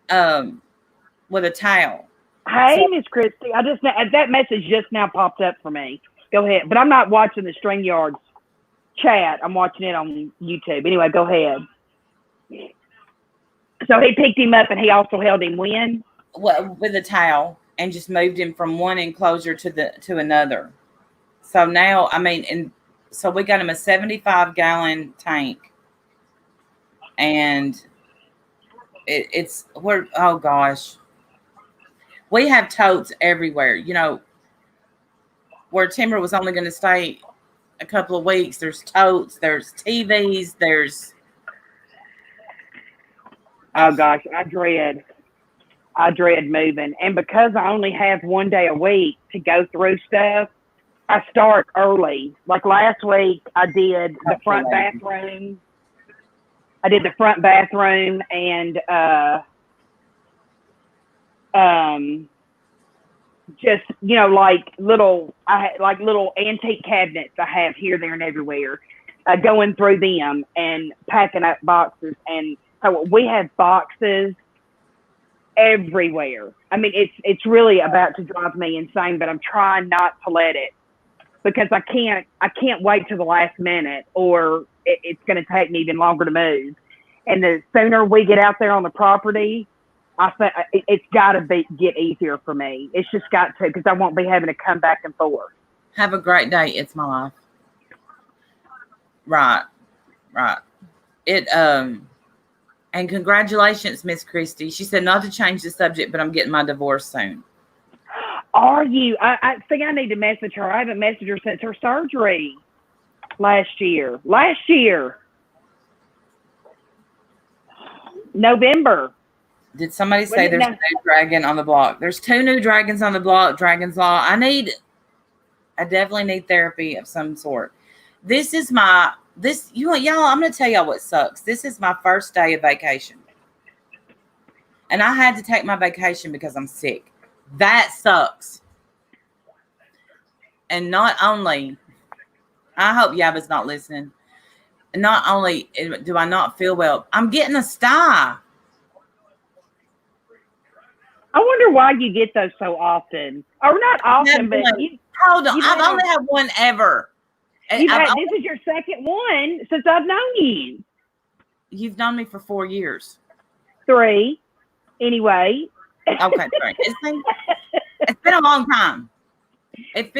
A: With a towel.
B: Hey, Miss Christy. That message just now popped up for me. Go ahead. But I'm not watching the StreamYard chat. I'm watching it on YouTube. Anyway, go ahead. So he picked him up and he also held him when?
A: Well, with a towel, and just moved him from one enclosure to another. So now, so we got him a 75-gallon tank. And oh gosh. We have totes everywhere. Where Timber was only going to stay a couple of weeks, there's totes, there's TVs, there's.
B: Oh gosh, I dread moving. And because I only have one day a week to go through stuff, I start early. Like last week, I did the front bathroom. And just little antique cabinets I have here, there, and everywhere. Going through them and packing up boxes, and so we have boxes everywhere. I mean, it's really about to drive me insane, but I'm trying not to let it, because I can't wait till the last minute, or it's going to take me even longer to move. And the sooner we get out there on the property, I think it's got to get easier for me. It's just got to, because I won't be having to come back and forth.
A: Have a great day. It's my life. Right. And congratulations, Miss Christie. She said not to change the subject, but I'm getting my divorce soon.
B: Are you? I think I need to message her. I haven't messaged her since her surgery last year. November.
A: Did somebody say there's a new dragon on the block? There's 2 new dragons on the block. Dragon's Law. I definitely need therapy of some sort. Y'all, I'm going to tell y'all what sucks. This is my first day of vacation. And I had to take my vacation because I'm sick. That sucks. And not only, I hope Yaba's not listening. Not only do I not feel well, I'm getting a sty.
B: I wonder why you get those so often. Or not often, but
A: hold on. I've only had one ever.
B: This is your second one since I've known you.
A: You've known me for 4 years.
B: 3. Anyway.
A: Okay, great. It's been a long time. It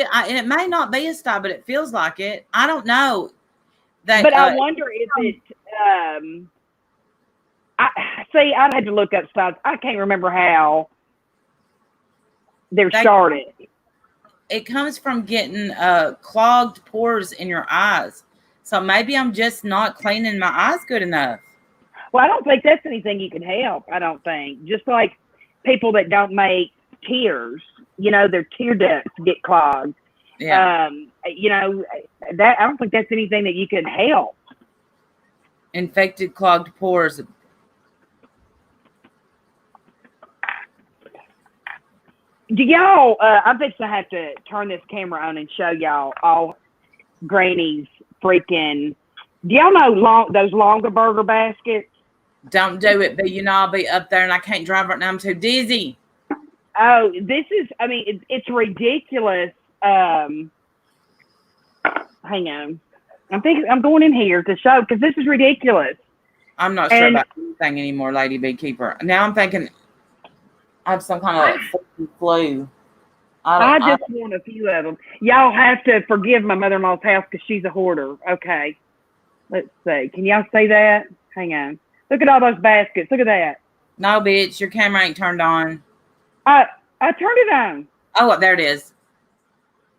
A: may not be a sty, but it feels like it. I don't know.
B: But I wonder if it. I'd had to look up styes. I can't remember how they're started.
A: It comes from getting clogged pores in your eyes. So maybe I'm just not cleaning my eyes good enough.
B: Well, I don't think that's anything you can help. I don't think. Just like people that don't make tears, their tear ducts get clogged.
A: Yeah.
B: That I don't think that's anything that you can help.
A: Infected clogged pores.
B: Do y'all, I bet I have to turn this camera on and show y'all all Granny's freaking, do y'all know those Longaberger baskets?
A: Don't do it, but I'll be up there and I can't drive right now. I'm too dizzy.
B: Oh, it's ridiculous. Hang on. I'm going in here to show, because this is ridiculous.
A: I'm not sure about anything anymore, Lady Beekeeper. Now I'm thinking I have some kind of flu.
B: I just want a few of them. Y'all have to forgive my mother-in-law's house because she's a hoarder. Okay. Let's see. Can y'all see that? Hang on. Look at all those baskets. Look at that.
A: No, bitch. Your camera ain't turned on.
B: I turned it on.
A: Oh, there it is.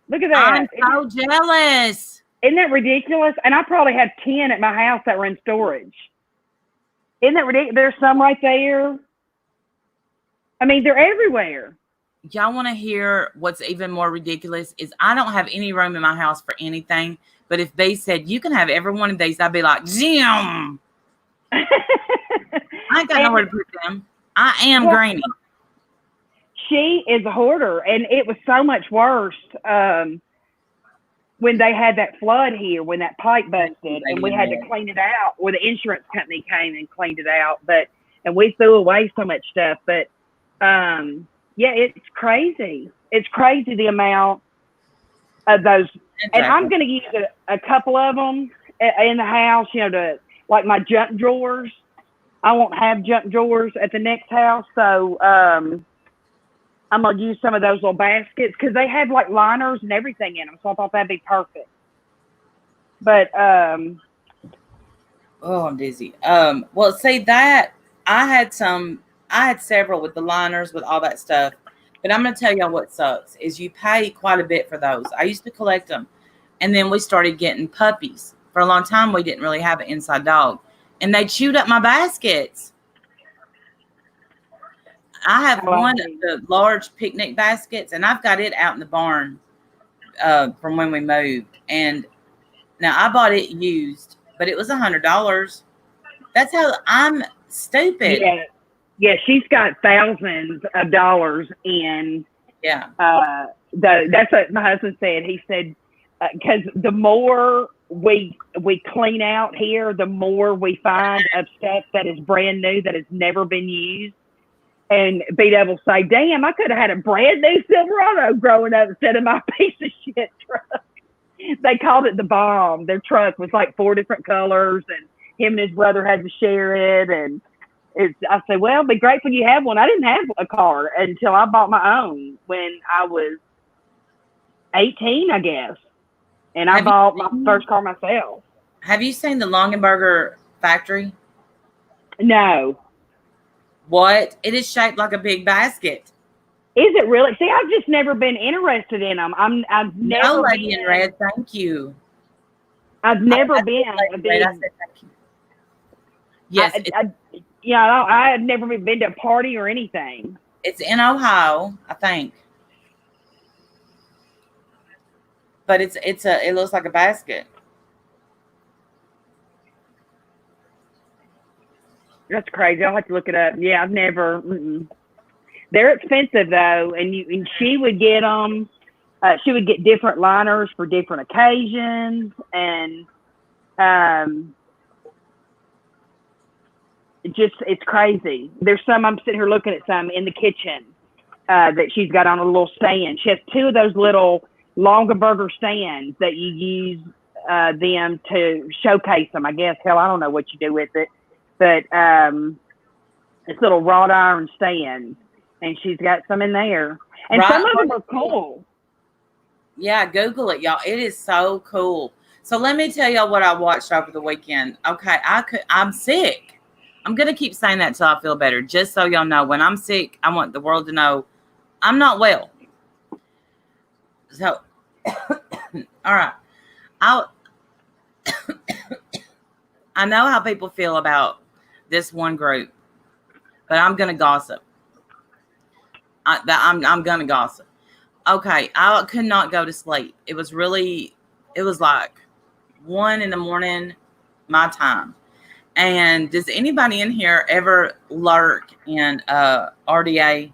B: Look at that.
A: I'm so jealous.
B: Isn't that ridiculous? And I probably have 10 at my house that were in storage. Isn't that ridiculous? There's some right there. They're everywhere.
A: Y'all want to hear what's even more ridiculous is I don't have any room in my house for anything. But if they said, you can have every one of these, I'd be like, Jim. I ain't got nowhere to put them. I am Granny.
B: She is a hoarder. And it was so much worse when they had that flood here, when that pipe busted. And we had to clean it out. Or the insurance company came and cleaned it out. And we threw away so much stuff. But it's crazy. It's crazy the amount of those. Exactly. And I'm going to use a couple of them in the house, like my junk drawers. I won't have junk drawers at the next house. So I'm going to use some of those little baskets because they have like liners and everything in them. So I thought that'd be perfect. But, I'm
A: dizzy. Well, see that I had several with the liners, with all that stuff. But I'm going to tell y'all what sucks is you pay quite a bit for those. I used to collect them. And then we started getting puppies. For a long time, we didn't really have an inside dog. And they chewed up my baskets. I have one of the large picnic baskets, and I've got it out in the barn from when we moved. And now I bought it used, but it was $100. That's how I'm stupid.
B: Yeah, she's got thousands of dollars in.
A: Yeah.
B: That's what my husband said. He said, because the more we clean out here, the more we find of stuff that is brand new that has never been used. And be able to say, damn, I could have had a brand new Silverado growing up instead of my piece of shit truck. They called it the bomb. Their truck was like 4 different colors, and him and his brother had to share it. And I said, well, be grateful you have one. I didn't have a car until I bought my own when I was 18, I guess. And I bought my first car myself.
A: Have you seen the Longaberger Factory?
B: No.
A: What? It is shaped like a big basket.
B: Is it really? See, I've just never been interested in them. I've never.
A: No, lady in red, thank you.
B: I've never been a big.
A: I said thank you. Yes.
B: I had never been to a party or anything.
A: It's in Ohio, I think. But it looks like a basket.
B: That's crazy. I'll have to look it up. Yeah, I've never. They're expensive though, and she would get them. She would get different liners for different occasions, and it's crazy. There's some I'm sitting here looking at some in the kitchen that she's got on a little stand. She has 2 of those little Longaberger stands that you use them to showcase them. I guess. Hell, I don't know what you do with it, but it's little wrought iron stands, and she's got some in there, and some of them are cool.
A: Yeah, Google it, y'all. It is so cool. So let me tell y'all what I watched over the weekend. Okay, I'm sick. I'm going to keep saying that till I feel better. Just so y'all know, when I'm sick, I want the world to know I'm not well. So, all right. I know how people feel about this one group, but I'm going to gossip. I'm going to gossip. Okay, I could not go to sleep. It was like 1 a.m. my time. And does anybody in here ever lurk in RDA?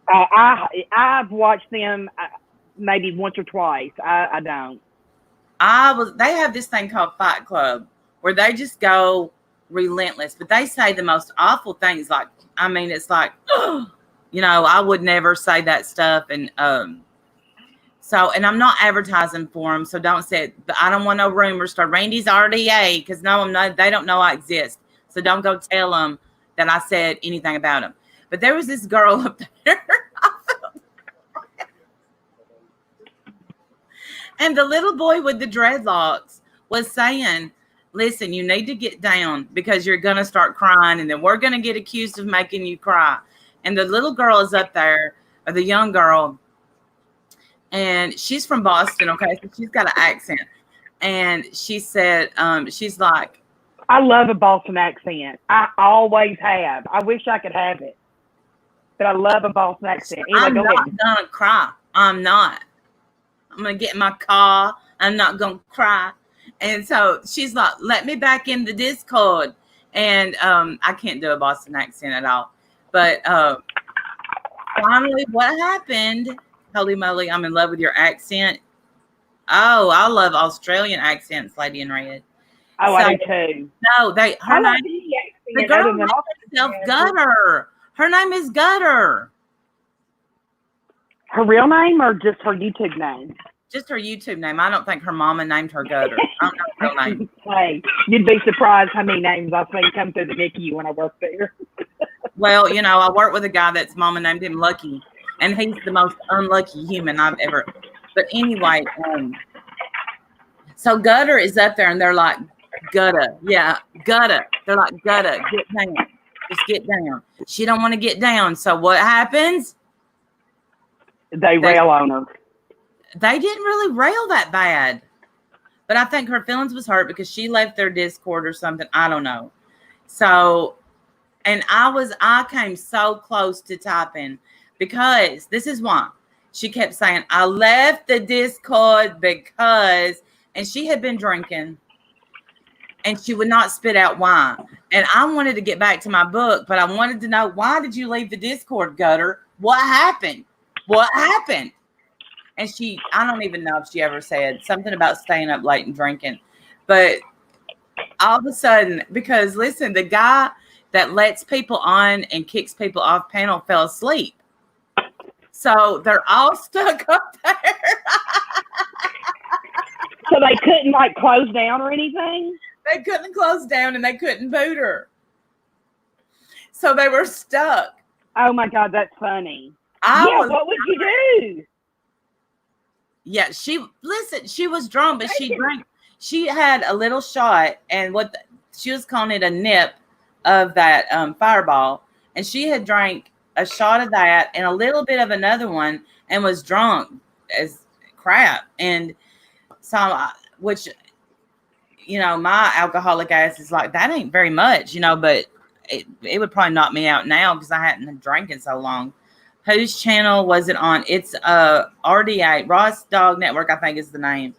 B: I've watched them maybe once or twice. I don't.
A: They have this thing called Fight Club where they just go relentless, but they say the most awful things. Like, I mean, it's like, I would never say that stuff. And so, and I'm not advertising for them, so don't say it. But I don't want no rumors. Start Randy's RDA, because no, I'm not. They don't know I exist. So don't go tell them that I said anything about them. But there was this girl up there, and the little boy with the dreadlocks was saying, "Listen, you need to get down because you're gonna start crying, and then we're gonna get accused of making you cry." And the little girl is up there, or the young girl. And she's from Boston, okay? So she's got an accent. And she said, she's like,
B: I love a Boston accent. I always have. I wish I could have it. But I love a Boston accent. Anyway,
A: I'm not going to cry. I'm not. I'm going to get in my car. I'm not going to cry. And so she's like, let me back in the Discord. And I can't do a Boston accent at all. But finally, what happened? Holy moly, I'm in love with your accent. Oh, I love Australian accents, lady in red.
B: Oh, so, I do too.
A: No, the girl named herself Gutter. Her name is Gutter.
B: Her real name or just her YouTube name?
A: Just her YouTube name. I don't think her mama named her Gutter. I don't know her real name.
B: Hey, you'd be surprised how many names I've seen come through the NICU when I work there.
A: Well, I work with a guy that's mama named him Lucky. And he's the most unlucky human I've ever. But anyway, so Gutter is up there, and they're like, Gutta. Yeah, Gutta. They're like, Gutta, get down. Just get down. She don't want to get down. So what happens?
B: They rail on her.
A: They didn't really rail that bad. But I think her feelings was hurt because she left their Discord or something. I don't know. So, and I came so close to typing. Because this is why she kept saying, I left the Discord because, and she had been drinking and she would not spit out wine. And I wanted to get back to my book, but I wanted to know, why did you leave the Discord, Gutter? What happened? What happened? And I don't even know if she ever said something about staying up late and drinking. But all of a sudden, because listen, the guy that lets people on and kicks people off panel fell asleep. So they're all stuck up there.
B: So they couldn't close down or anything?
A: They couldn't close down and they couldn't boot her. So they were stuck.
B: Oh my God, that's funny. What would you do?
A: Yeah, she was drunk, but she drank. She had a little shot, and she was calling it a nip of that Fireball, and she had drank a shot of that and a little bit of another one, and was drunk as crap. And so, which, my alcoholic ass is like, that ain't very much, but it would probably knock me out now because I hadn't drank in so long. Whose channel was it on? It's RDA, Ross Dog Network, I think is the name.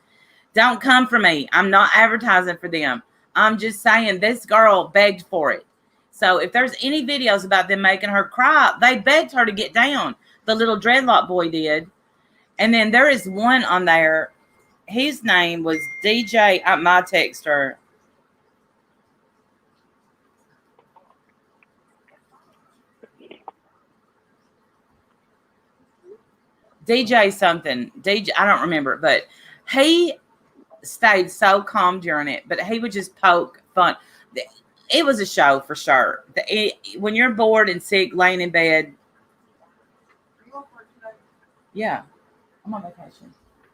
A: Don't come for me. I'm not advertising for them. I'm just saying this girl begged for it. So if there's any videos about them making her cry, they begged her to get down. The little dreadlock boy did. And then there is one on there. His name was DJ. My texter. DJ something. DJ, I don't remember, but he stayed so calm during it, but he would just poke fun. It was a show for sure. When you're bored and sick, laying in bed. Yeah, I'm on vacation.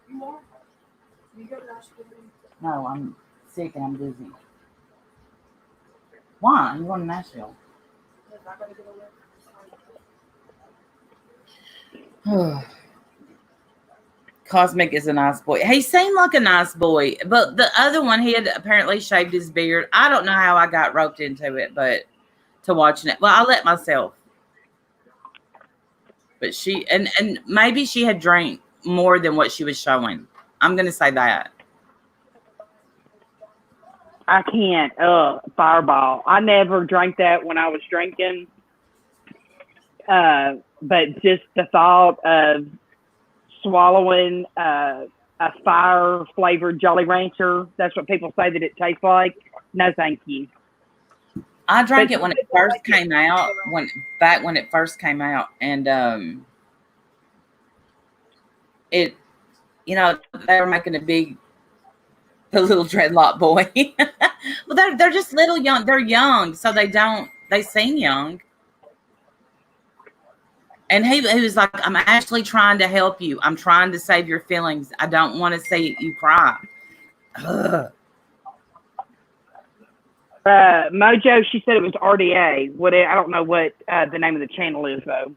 C: You are? You go to Nashville?
A: No, I'm sick and I'm busy. Why? You going to Nashville?
C: I gotta get on there.
A: Cosmic is a nice boy. He seemed like a nice boy, but the other one, he had apparently shaved his beard. I don't know how I got roped into it, but to watching it. Well, I let myself. But she, and maybe she had drank more than what she was showing. I'm going to say that.
B: I can't. Fireball. I never drank that when I was drinking. But just the thought of swallowing a fire flavored Jolly Rancher, that's what people say that it tastes like. No, thank you.
A: I drank it when it first came out, back when it first came out, and it, they were making the little dreadlock boy. Well, they're just little young. They're young, so they seem young. And he was like, I'm actually trying to help you. I'm trying to save your feelings. I don't want to see you cry. Ugh.
B: Mojo, she said it was RDA. I don't know what the name of the channel is, though.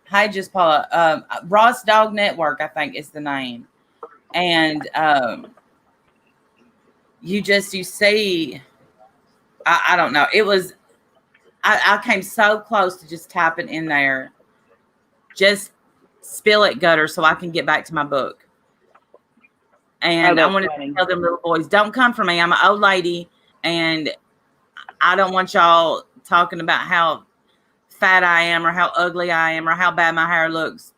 A: Hi, just Paula. Ross Dog Network, I think, is the name. And you see, I don't know. It was, I came so close to just typing in there, just spill it gutter so I can get back to my book. And I wanted to tell them little boys, don't come for me. I'm an old lady, and I don't want y'all talking about how fat I am or how ugly I am or how bad my hair looks.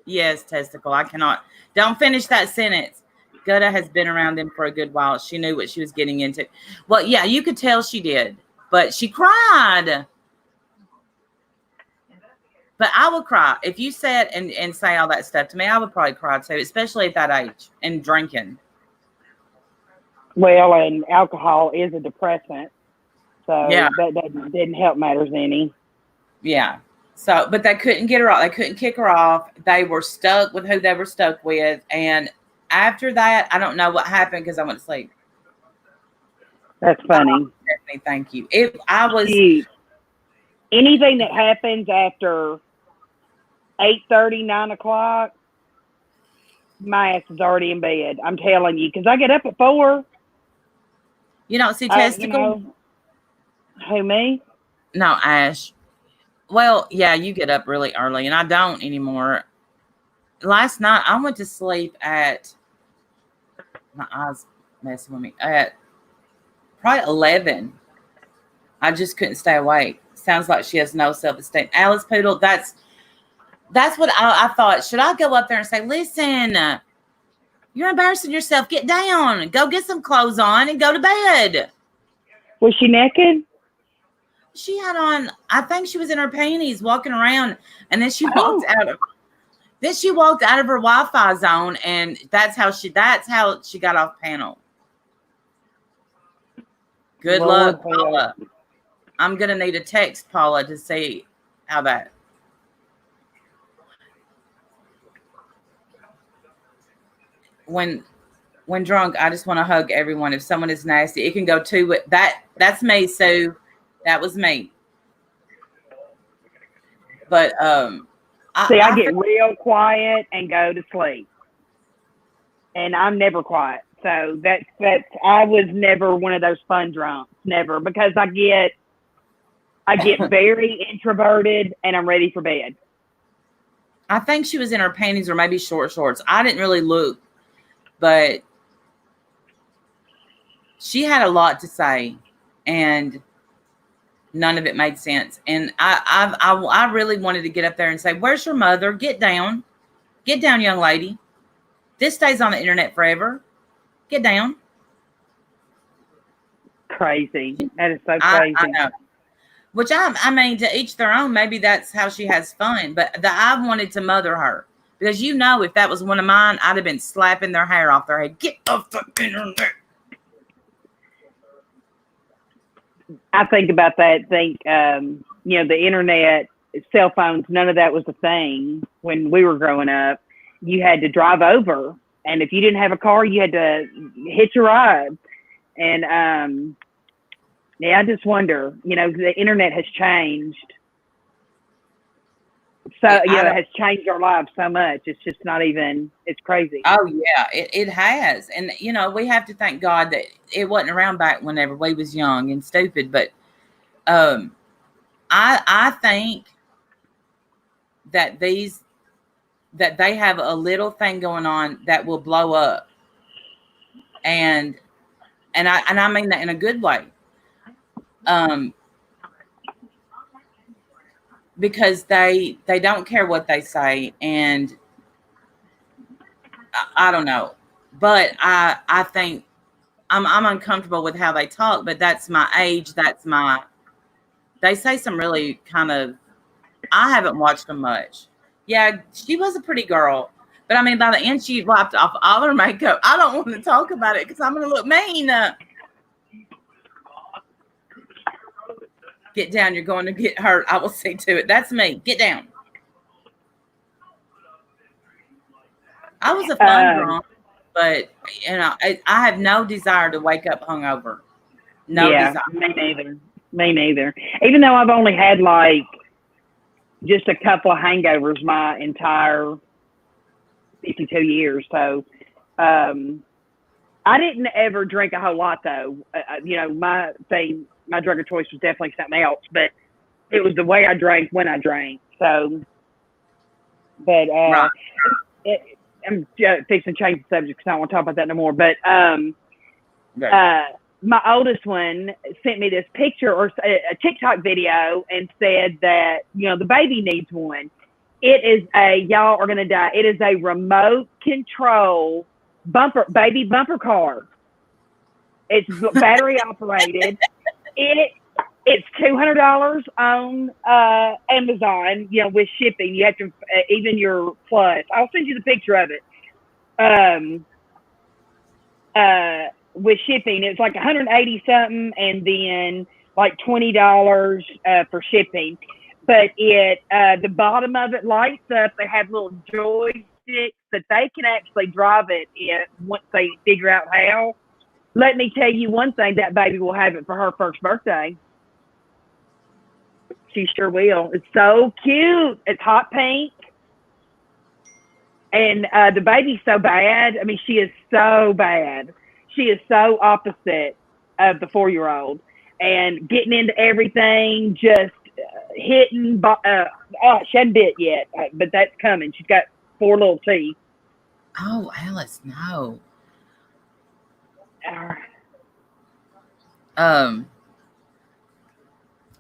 A: Yes, testicle. I cannot. Don't finish that sentence. Gutta has been around them for a good while. She knew what she was getting into. Well, yeah, you could tell she did, but she cried. But I would cry. If you said and say all that stuff to me, I would probably cry too, especially at that age and drinking.
B: Well, and alcohol is a depressant. So yeah, that didn't help matters any.
A: Yeah. So, but they couldn't get her off. They couldn't kick her off. They were stuck with who they were stuck with. And after that, I don't know what happened because I went to sleep.
B: That's funny.
A: Thank you. If I was
B: anything that happens after 8:30, 9 o'clock, my ass is already in bed. I'm telling you, because I get up at 4.
A: You don't see testicle?
B: Who, me?
A: No, Ash. Well, yeah, you get up really early, and I don't anymore. Last night, I went to sleep at, my eyes messing with me, at probably 11. I just couldn't stay awake. Sounds like she has no self-esteem. Alice Poodle, that's what I thought. Should I go up there and say, listen, you're embarrassing yourself. Get down. Go get some clothes on and go to bed.
B: Was she naked?
A: She had on, I think she was in her panties walking around, and then she walked out of her Wi-Fi zone, and that's how she got off panel. Good luck, Paula. I'm going to need a text, Paula, to see how that. When drunk, I just want to hug everyone. If someone is nasty, it can go to it. That's me, Sue. That was me. But
B: I get real quiet and go to sleep, and I'm never quiet. So that's I was never one of those fun drunks, never, because I get very introverted and I'm ready for bed.
A: I think she was in her panties or maybe short shorts. I didn't really look, but she had a lot to say, and none of it made sense. And I really wanted to get up there and say, "Where's your mother? Get down, young lady. This stays on the internet forever. Get down."
B: Crazy. That is so crazy.
A: I know. Which I mean, to each their own. Maybe that's how she has fun. But I wanted to mother her, because if that was one of mine, I'd have been slapping their hair off their head. Get off the internet.
B: I think about that. The internet, cell phones, none of that was a thing when we were growing up. You had to drive over, and if you didn't have a car, you had to hitch a ride. And I just wonder, the internet has changed. So, it has changed our lives so much. It's just not even, it's crazy.
A: Oh, yeah, it has. And, we have to thank God that it wasn't around back whenever we was young and stupid. But I think that they have a little thing going on that will blow up. And I mean that in a good way. Because they don't care what they say, and I don't know, but I think I'm uncomfortable with how they talk, but that's my age. They say some really kind of, I haven't watched them much. Yeah, she was a pretty girl, but I mean, by the end, she wiped off all her makeup. I don't want to talk about it because I'm going to look mean. Get down. You're going to get hurt. I will see to it. That's me. Get down. I was a fun drunk, but I have no desire to wake up hungover. No desire.
B: Me neither. Even though I've only had like just a couple of hangovers my entire 52 years. So, I didn't ever drink a whole lot though. My drug of choice was definitely something else, but it was the way I drank when I drank. So, but
A: right.
B: I'm fixing to change the subject because I don't want to talk about that no more. But my oldest one sent me this picture or a TikTok video and said that the baby needs one. It is y'all are gonna die. It is a remote control baby bumper car. It's battery operated. It's $200 on Amazon, with shipping. You have to even your plus. I'll send you the picture of it. With shipping, it's like 180 something, and then like $20 for shipping. But the bottom of it lights up. They have little joysticks that they can actually drive it once they figure out how. Let me tell you one thing, that baby will have it for her first birthday. She sure will. It's so cute. It's hot pink. And the baby's so bad. I mean, she is so bad. She is so opposite of the 4-year-old. And getting into everything, just hitting. She hasn't bit yet, but that's coming. She's got 4 little teeth.
A: Oh, Alice, no. I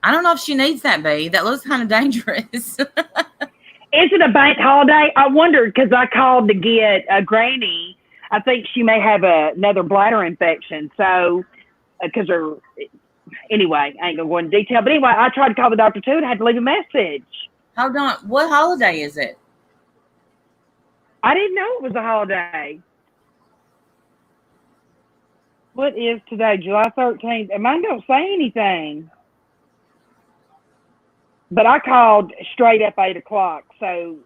A: don't know if she needs that, babe. That looks kind of dangerous.
B: Is it a bank holiday? I wondered because I called to get a Granny. I think she may have another bladder infection. So, because anyway, I ain't gonna go into detail. But anyway, I tried to call the doctor too and had to leave a message.
A: Hold on. What holiday is it?
B: I didn't know it was a holiday. What is today? July 13th? And mine don't say anything. But I called straight up 8 o'clock. So,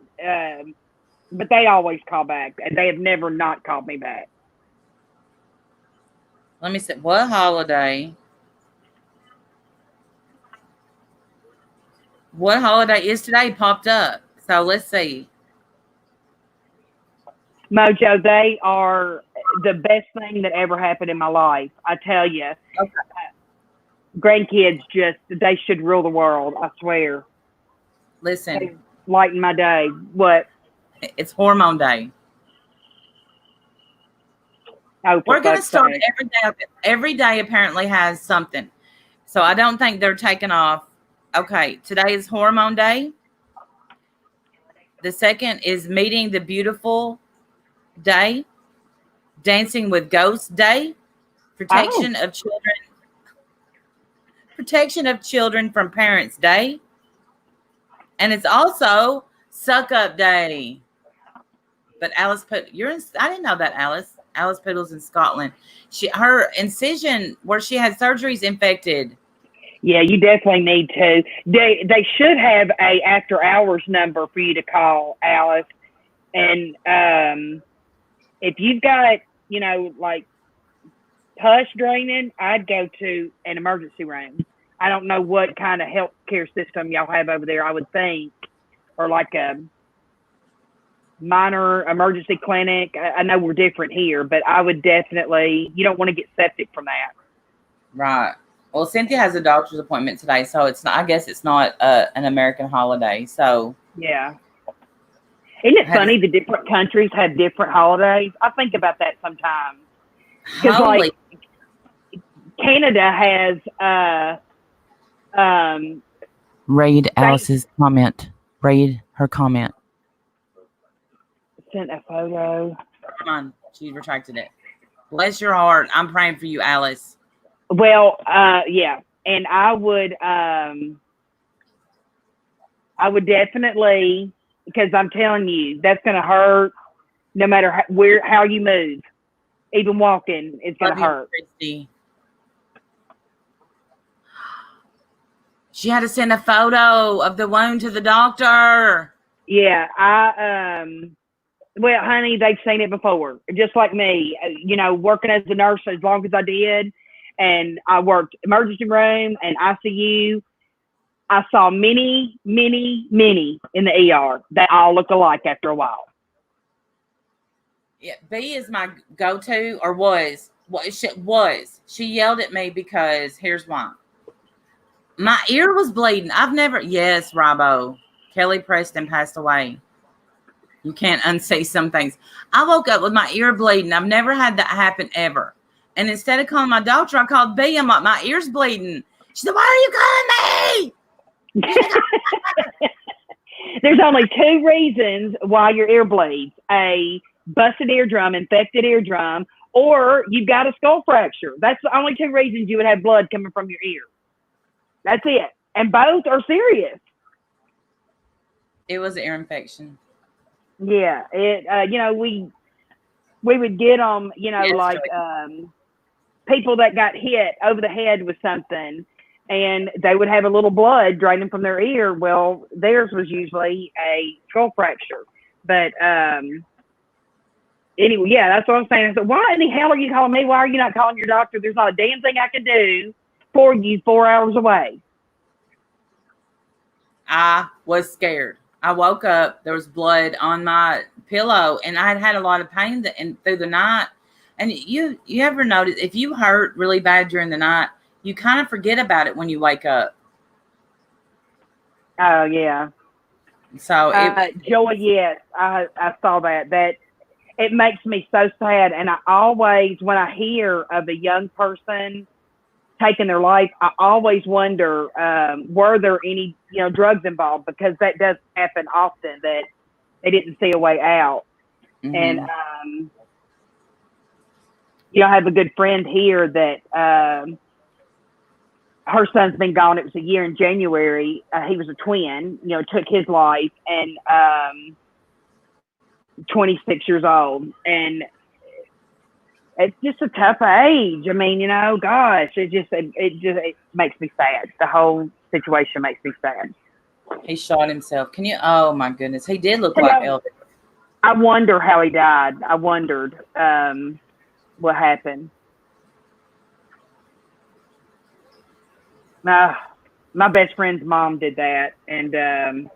B: but they always call back. They have never not called me back.
A: Let me see. What holiday? What holiday is today popped up? So let's see.
B: Mojo, they are the best thing that ever happened in my life. I tell you.
A: Okay.
B: Grandkids they should rule the world. I swear.
A: Listen.
B: They lighten my day. What?
A: It's hormone day.
B: Oh,
A: we're going to start every day. Every day apparently has something. So I don't think they're taking off. Okay, today is hormone day. The second is meeting the beautiful day. Dancing with ghosts day. Protection of children. Protection of children from parents day. And it's also suck up day. But Alice put I didn't know that Alice Poodle's in Scotland. Her incision where she had surgeries infected.
B: Yeah, you definitely need to. They should have a after hours number for you to call, Alice. And if you've got, like pus draining, I'd go to an emergency room. I don't know what kind of healthcare system y'all have over there, I would think, or like a minor emergency clinic. I know we're different here, but I would definitely, you don't want to get septic from that.
A: Right. Well, Cynthia has a doctor's appointment today, so it's not, I guess it's not an American holiday. So
B: yeah. Isn't it funny the different countries have different holidays? I think about that sometimes. Because like Canada has
A: read Alice's comment. Read her comment.
B: Sent a photo.
A: Come on, she retracted it. Bless your heart. I'm praying for you, Alice.
B: Well, yeah, and I would definitely, because I'm telling you, that's going to hurt no matter how you move. Even walking, it's going to hurt.
A: Christy. She had to send a photo of the wound to the doctor.
B: Yeah, well, honey, they've seen it before. Just like me, working as a nurse as long as I did, and I worked emergency room and ICU. I saw many in the ER that all look alike after a while.
A: Yeah, B is my go-to, or was. She yelled at me because here's why. My ear was bleeding. Yes, Robbo. Kelly Preston passed away. You can't unsay some things. I woke up with my ear bleeding. I've never had that happen ever. And instead of calling my doctor, I called B. I'm like, my ear's bleeding. She said, why are you calling me?
B: There's only 2 reasons why your ear bleeds. A busted eardrum, infected eardrum, or you've got a skull fracture. That's the only 2 reasons you would have blood coming from your ear. That's it. And both are serious.
A: It was an ear infection.
B: Yeah. We would get them, like people that got hit over the head with something, and they would have a little blood draining from their ear. Well, theirs was usually a skull fracture. But anyway, yeah, that's what I'm saying. I said, why in the hell are you calling me? Why are you not calling your doctor? There's not a damn thing I can do for you 4 hours away.
A: I was scared. I woke up, there was blood on my pillow, and I had a lot of pain through the night. And you ever notice if you hurt really bad during the night, you kind of forget about it when you wake up.
B: Oh, yeah.
A: So
B: Joy, yes, I saw that. That it makes me so sad. And I always, when I hear of a young person taking their life, I always wonder, were there any, drugs involved? Because that does happen often, that they didn't see a way out. Mm-hmm. And, I have a good friend here that her son's been gone. It was a year in January. He was a twin, took his life, and 26 years old. And it's just a tough age. I mean, gosh, it makes me sad. The whole situation makes me sad.
A: He shot himself. Can you? Oh my goodness, he did look like Elvis.
B: I wonder how he died. I wondered what happened. My best friend's mom did that, and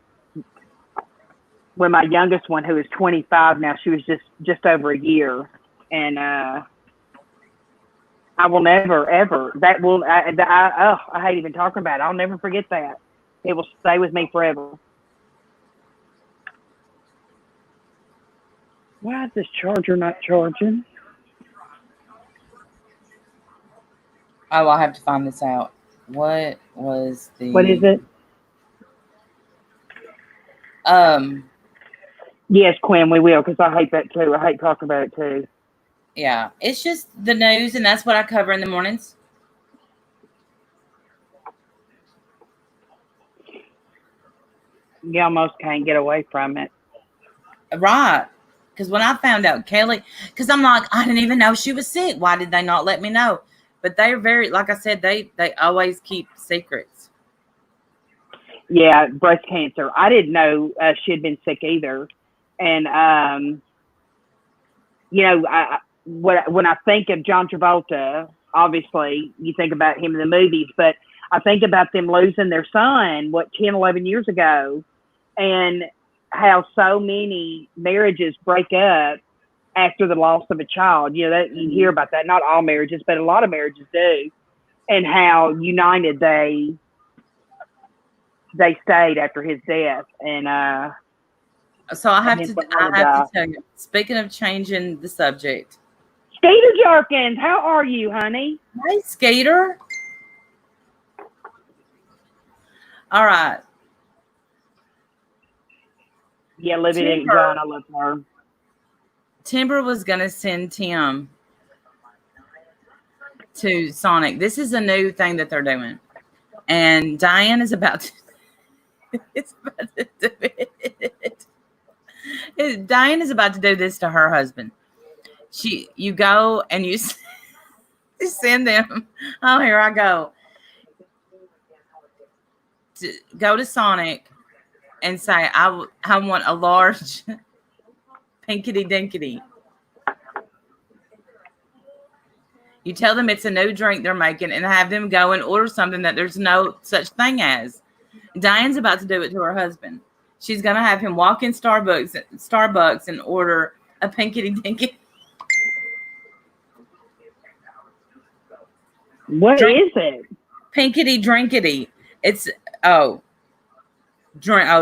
B: when my youngest one, who is 25 now, she was just over a year, and I will never ever. That will. I hate even talking about it. I'll never forget that. It will stay with me forever. Why is this charger not charging?
A: Oh, I'll have to find this out. What was the?
B: What is it? Yes, Quinn, we will, because I hate that too. I hate talking about it too.
A: Yeah, it's just the news, and that's what I cover in the mornings.
B: You almost can't get away from it.
A: Right. Because when I found out Kelly, because I'm like, I didn't even know she was sick. Why did they not let me know? But they're very, like I said, they always keep secrets.
B: Yeah, breast cancer. I didn't know she had been sick either. And, you know, when I think of John Travolta, obviously you think about him in the movies, but I think about them losing their son, 10, 11 years ago, and how so many marriages break up after the loss of a child. You know, that you hear about that. Not all marriages, but a lot of marriages do. And how united they stayed after his death. And
A: so I have to tell you, speaking of changing the subject.
B: Skeeter Jerkins, how are you, honey?
A: Hey, Skeeter. All right.
B: Yeah, Libby and John, I love her.
A: Timber was going to send Tim to Sonic. This is a new thing that they're doing. And Diane is about to do it. Diane is about to do this to her husband. You go and you send them. Oh, here I go. Go to Sonic and say, I want a large pinkity dinkity. You tell them it's a new drink they're making and have them go and order something that there's no such thing as. Diane's about to do it to her husband. She's going to have him walk in Starbucks and order a pinkity dinkity.
B: What is it?
A: Pinkity drinkity. It's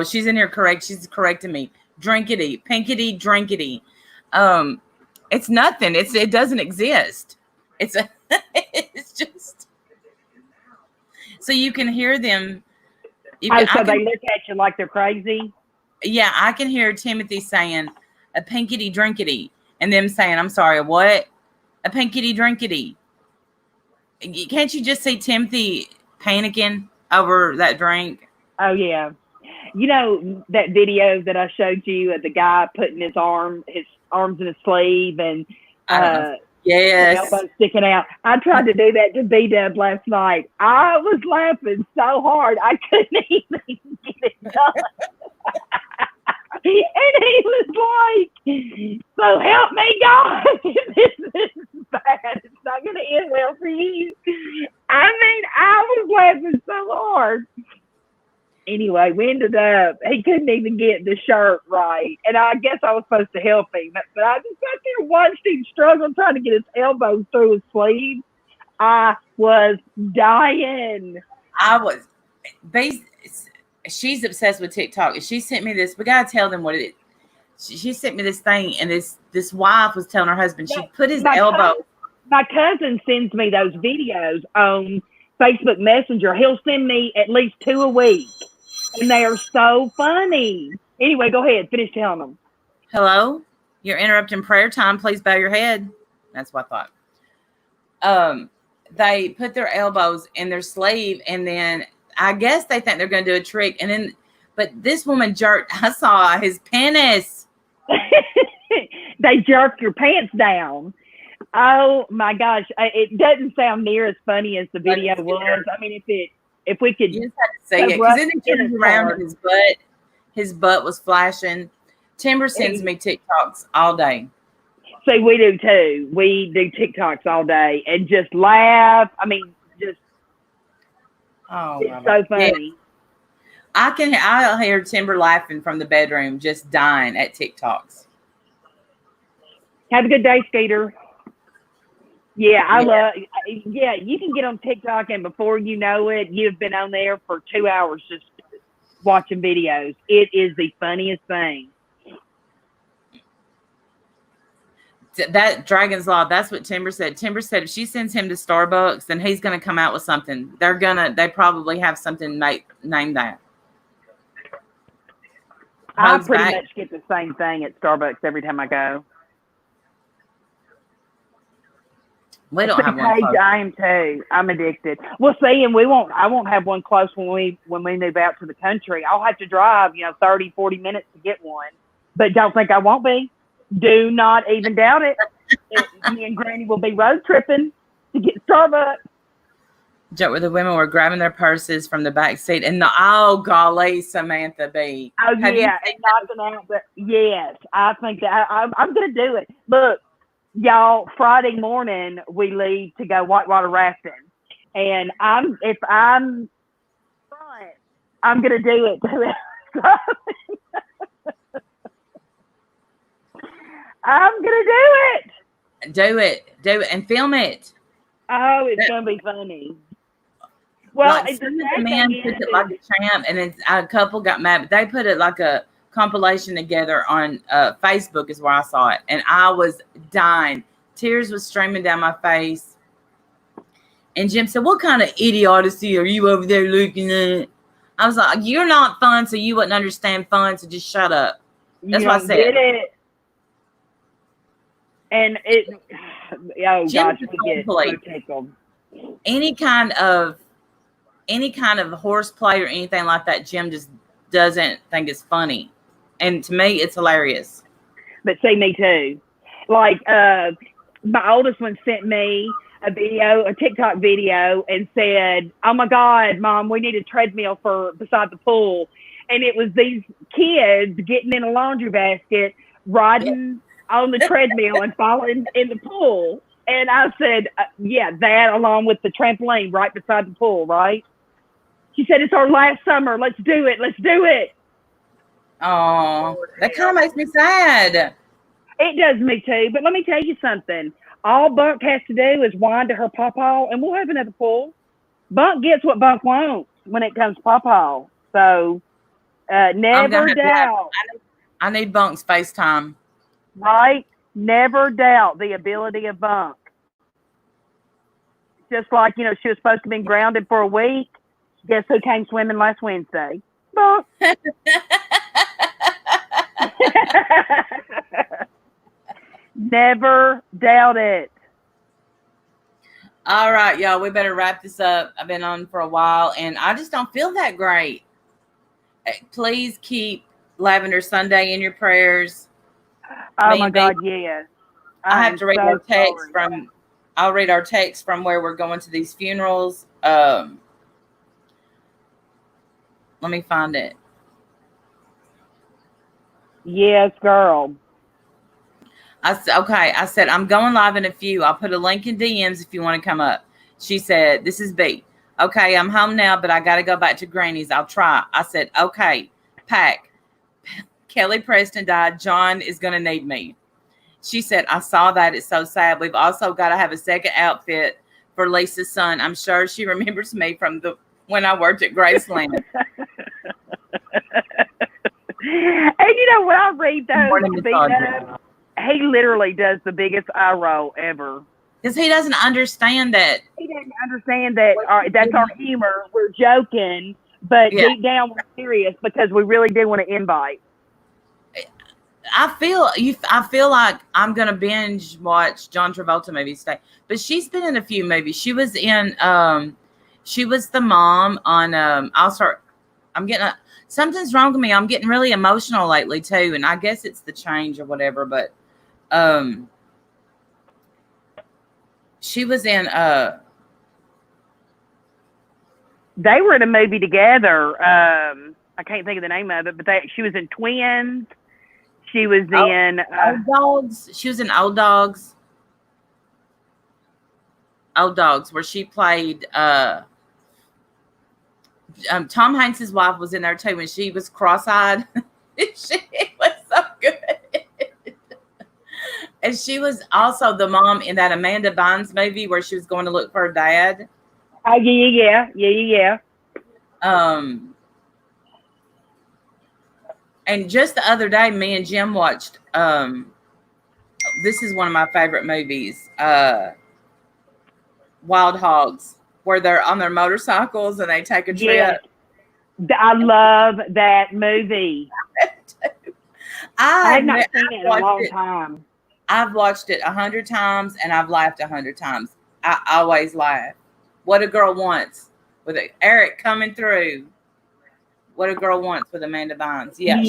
A: she's in here correct. She's correcting me. Drinkity, pinkity drinkity. It's nothing. It doesn't exist. It's just so you can hear them.
B: They look at you like they're crazy.
A: Yeah, I can hear Timothy saying a pinkity drinkity and them saying, I'm sorry, what? A pinkity drinkity. Can't you just see Timothy panicking over that drink?
B: Oh, yeah. You know, that video that I showed you of the guy putting his arms in his sleeve and
A: yes,
B: elbows sticking out. I tried to do that to B-Dub last night. I was laughing so hard I couldn't even get it done. And he was like, so help me God, this is bad. It's not going to end well for you. I mean, I was laughing so hard. Anyway, we ended up, he couldn't even get the shirt right. And I guess I was supposed to help him. But I just sat there and watched him struggle trying to get his elbows through his sleeve. I was dying.
A: She's obsessed with TikTok. She sent me this. We got to tell them what it is. She sent me this thing. And this wife was telling her husband, she put his elbow.
B: My cousin sends me those videos on Facebook Messenger. He'll send me at least 2 a week. And they are so funny. Anyway, go ahead. Finish telling them.
A: Hello? You're interrupting prayer time. Please bow your head. That's what I thought. They put their elbows in their sleeve, and then I guess they think they're going to do a trick. And then, but this woman jerked. I saw his penis.
B: They jerked your pants down. Oh my gosh. It doesn't sound near as funny as the video was. I mean, If we could,
A: you just had to see it because then he turns around and his butt was flashing. Timber sends me TikToks all day.
B: See, we do too. We do TikToks all day and just laugh. I mean, just it's so funny.
A: Yeah. I'll hear Timber laughing from the bedroom, just dying at TikToks.
B: Have a good day, Skeeter. Yeah, you can get on TikTok and before you know it, you've been on there for 2 hours just watching videos. It is the funniest thing.
A: That Dragon's Law, that's what Timber said. Timber said if she sends him to Starbucks, then he's going to come out with something. They probably have something named that.
B: I pretty much get the same thing at Starbucks every time I go.
A: We don't have one close.
B: I am too. I'm addicted. Well, see, and I won't have one close when we move out to the country. I'll have to drive, 30, 40 minutes to get one. But don't think I won't be. Do not even doubt it. Me and Granny will be road tripping to get Starbucks.
A: Joke where the women were grabbing their purses from the back seat and oh golly, Samantha B.
B: Oh yeah, and knocking out. But yes, I think that I'm gonna do it. Look. Y'all, Friday morning we leave to go whitewater rafting, and if I'm front, I'm gonna do it. I'm gonna do it.
A: Do it, and film it.
B: Oh, it's gonna be funny. Well,
A: like, the man took it like a champ, and then a couple got mad, but they put it like a compilation together on Facebook is where I saw it, and I was dying. Tears was streaming down my face. And Jim said, "What kind of idiocy are you over there looking at?" I was like, "You're not fun, so you wouldn't understand fun, so just shut up." That's what I said.
B: Did it. And it, oh gosh, we get so tickled.
A: Any kind of horseplay or anything like that, Jim just doesn't think it's funny. And to me, it's hilarious.
B: But see, me too. Like, my oldest one sent me a TikTok video, and said, "Oh my God, Mom, we need a treadmill for beside the pool." And it was these kids getting in a laundry basket, riding on the treadmill and falling in the pool. And I said, that along with the trampoline right beside the pool, right? She said, "It's our last summer. Let's do it. Let's do it."
A: Oh, that kind of makes me sad.
B: It does me too. But let me tell you something. All Bunk has to do is whine to her pawpaw, and we'll have another pool. Bunk gets what Bunk wants when it comes to pawpaw. So never doubt.
A: I need Bunk's FaceTime.
B: Right? Never doubt the ability of Bunk. Just like, she was supposed to be grounded for a week. Guess who came swimming last Wednesday? Bunk. Never doubt it.
A: All right, y'all, we better wrap this up. I've been on for a while, and I just don't feel that great. Please keep Lavender Sunday in your prayers.
B: Oh, my God, yes.
A: I have to read our text I'll read our text from where we're going to these funerals. Let me find it.
B: Yes, girl.
A: I said, "I'm going live in a few. I'll put a link in DMs if you want to come up." She said, "This is B. Okay, I'm home now, but I got to go back to Granny's. I'll try." I said, "Okay, pack. Kelly Preston died. John is going to need me." She said, "I saw that. It's so sad. We've also got to have a second outfit for Lisa's son. I'm sure she remembers me from when I worked at Graceland."
B: And when I read those, he literally does the biggest eye roll ever.
A: Because he doesn't understand that.
B: He doesn't understand that that's our humor. We're joking, but deep down we're serious because we really do want to invite.
A: I feel like I'm gonna binge watch John Travolta movies today. But she's been in a few movies. She was in she was the mom on something's wrong with me. I'm getting really emotional lately too, and I guess it's the change or whatever, but she was in
B: They were in a movie together. I can't think of the name of it, but she was in Twins. She was in
A: Old Dogs. She was in Old Dogs. Old Dogs, where she played Tom Hanks's wife was in there too when she was cross-eyed. She was so good. And she was also the mom in that Amanda Bynes movie where she was going to look for her dad.
B: Oh, yeah.
A: And just the other day, me and Jim watched, this is one of my favorite movies, Wild Hogs, where they're on their motorcycles and they take a trip.
B: Yes. I love that movie. I have not seen it in a long time.
A: I've watched it 100 times and I've laughed 100 times. I always laugh. What a Girl Wants with Eric coming through. What a Girl Wants with Amanda Bynes. Yeah.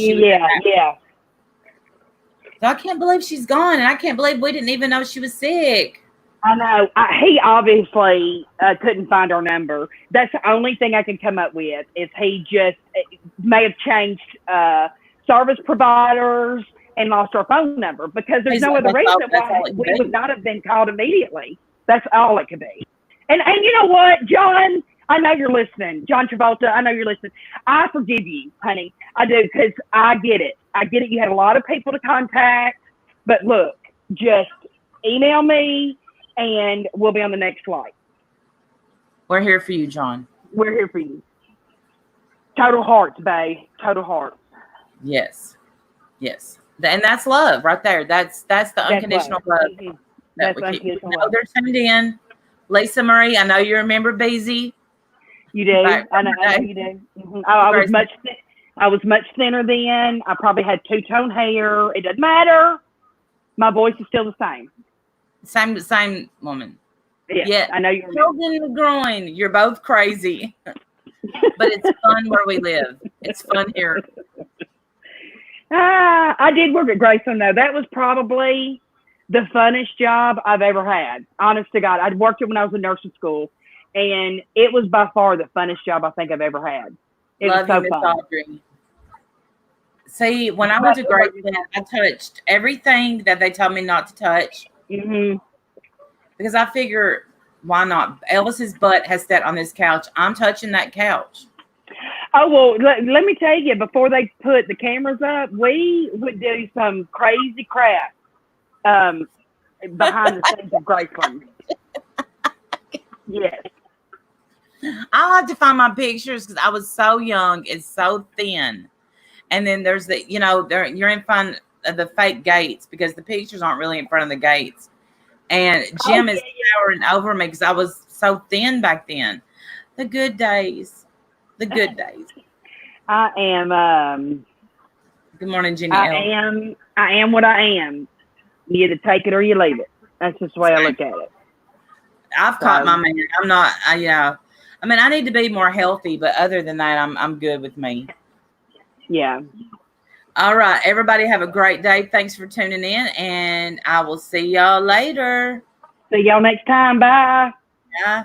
A: So I can't believe she's gone, and I can't believe we didn't even know she was sick.
B: I know. He obviously couldn't find our number. That's the only thing I can come up with is he just may have changed service providers and lost our phone number because there's no other reason why we would not have been called immediately. That's all it could be. And you know what, John? I know you're listening. John Travolta, I know you're listening. I forgive you, honey. I do, because I get it. You had a lot of people to contact. But look, just email me, and we'll be on the next flight.
A: We're here for you, John.
B: We're here for you. Total hearts, babe. Total hearts.
A: Yes. And that's love right there. That's the unconditional love.
B: Mm-hmm. That's unconditional love.
A: They're tuned in. Lisa Marie, I know you remember Beezy.
B: You do. I know you do. Mm-hmm. I was much thinner then. I probably had two-tone hair. It doesn't matter. My voice is still the same.
A: Same woman.
B: Yeah. I know you're
A: in the groin. You're both crazy. But it's fun where we live. It's fun here.
B: I did work at Grayson though. That was probably the funnest job I've ever had. Honest to God. I'd worked it when I was in nursing school. And it was by far the funnest job I think I've ever had. It was so fun.
A: Audrey. See, when I went to Grayson, I touched everything that they told me not to touch.
B: Mm-hmm.
A: Because I figure, why not? Elvis's butt has sat on this couch. I'm touching that couch.
B: Oh, well, let me tell you, before they put the cameras up, we would do some crazy crap behind the scenes of Graceland. Yes.
A: I'll have to find my pictures because I was so young and so thin. And then there's you're in front of the fake gates because the pictures aren't really in front of the gates. And Jim is towering over me because I was so thin back then. The good days.
B: I am.
A: Good morning, Jenny.
B: I am what I am. You either take it or you leave it. That's just the way I look at it.
A: I've caught my man. I'm not. I mean, I need to be more healthy, but other than that, I'm good with me.
B: Yeah.
A: All right, everybody have a great day. Thanks for tuning in, and I will see y'all later.
B: See y'all next time. Bye.
A: Yeah.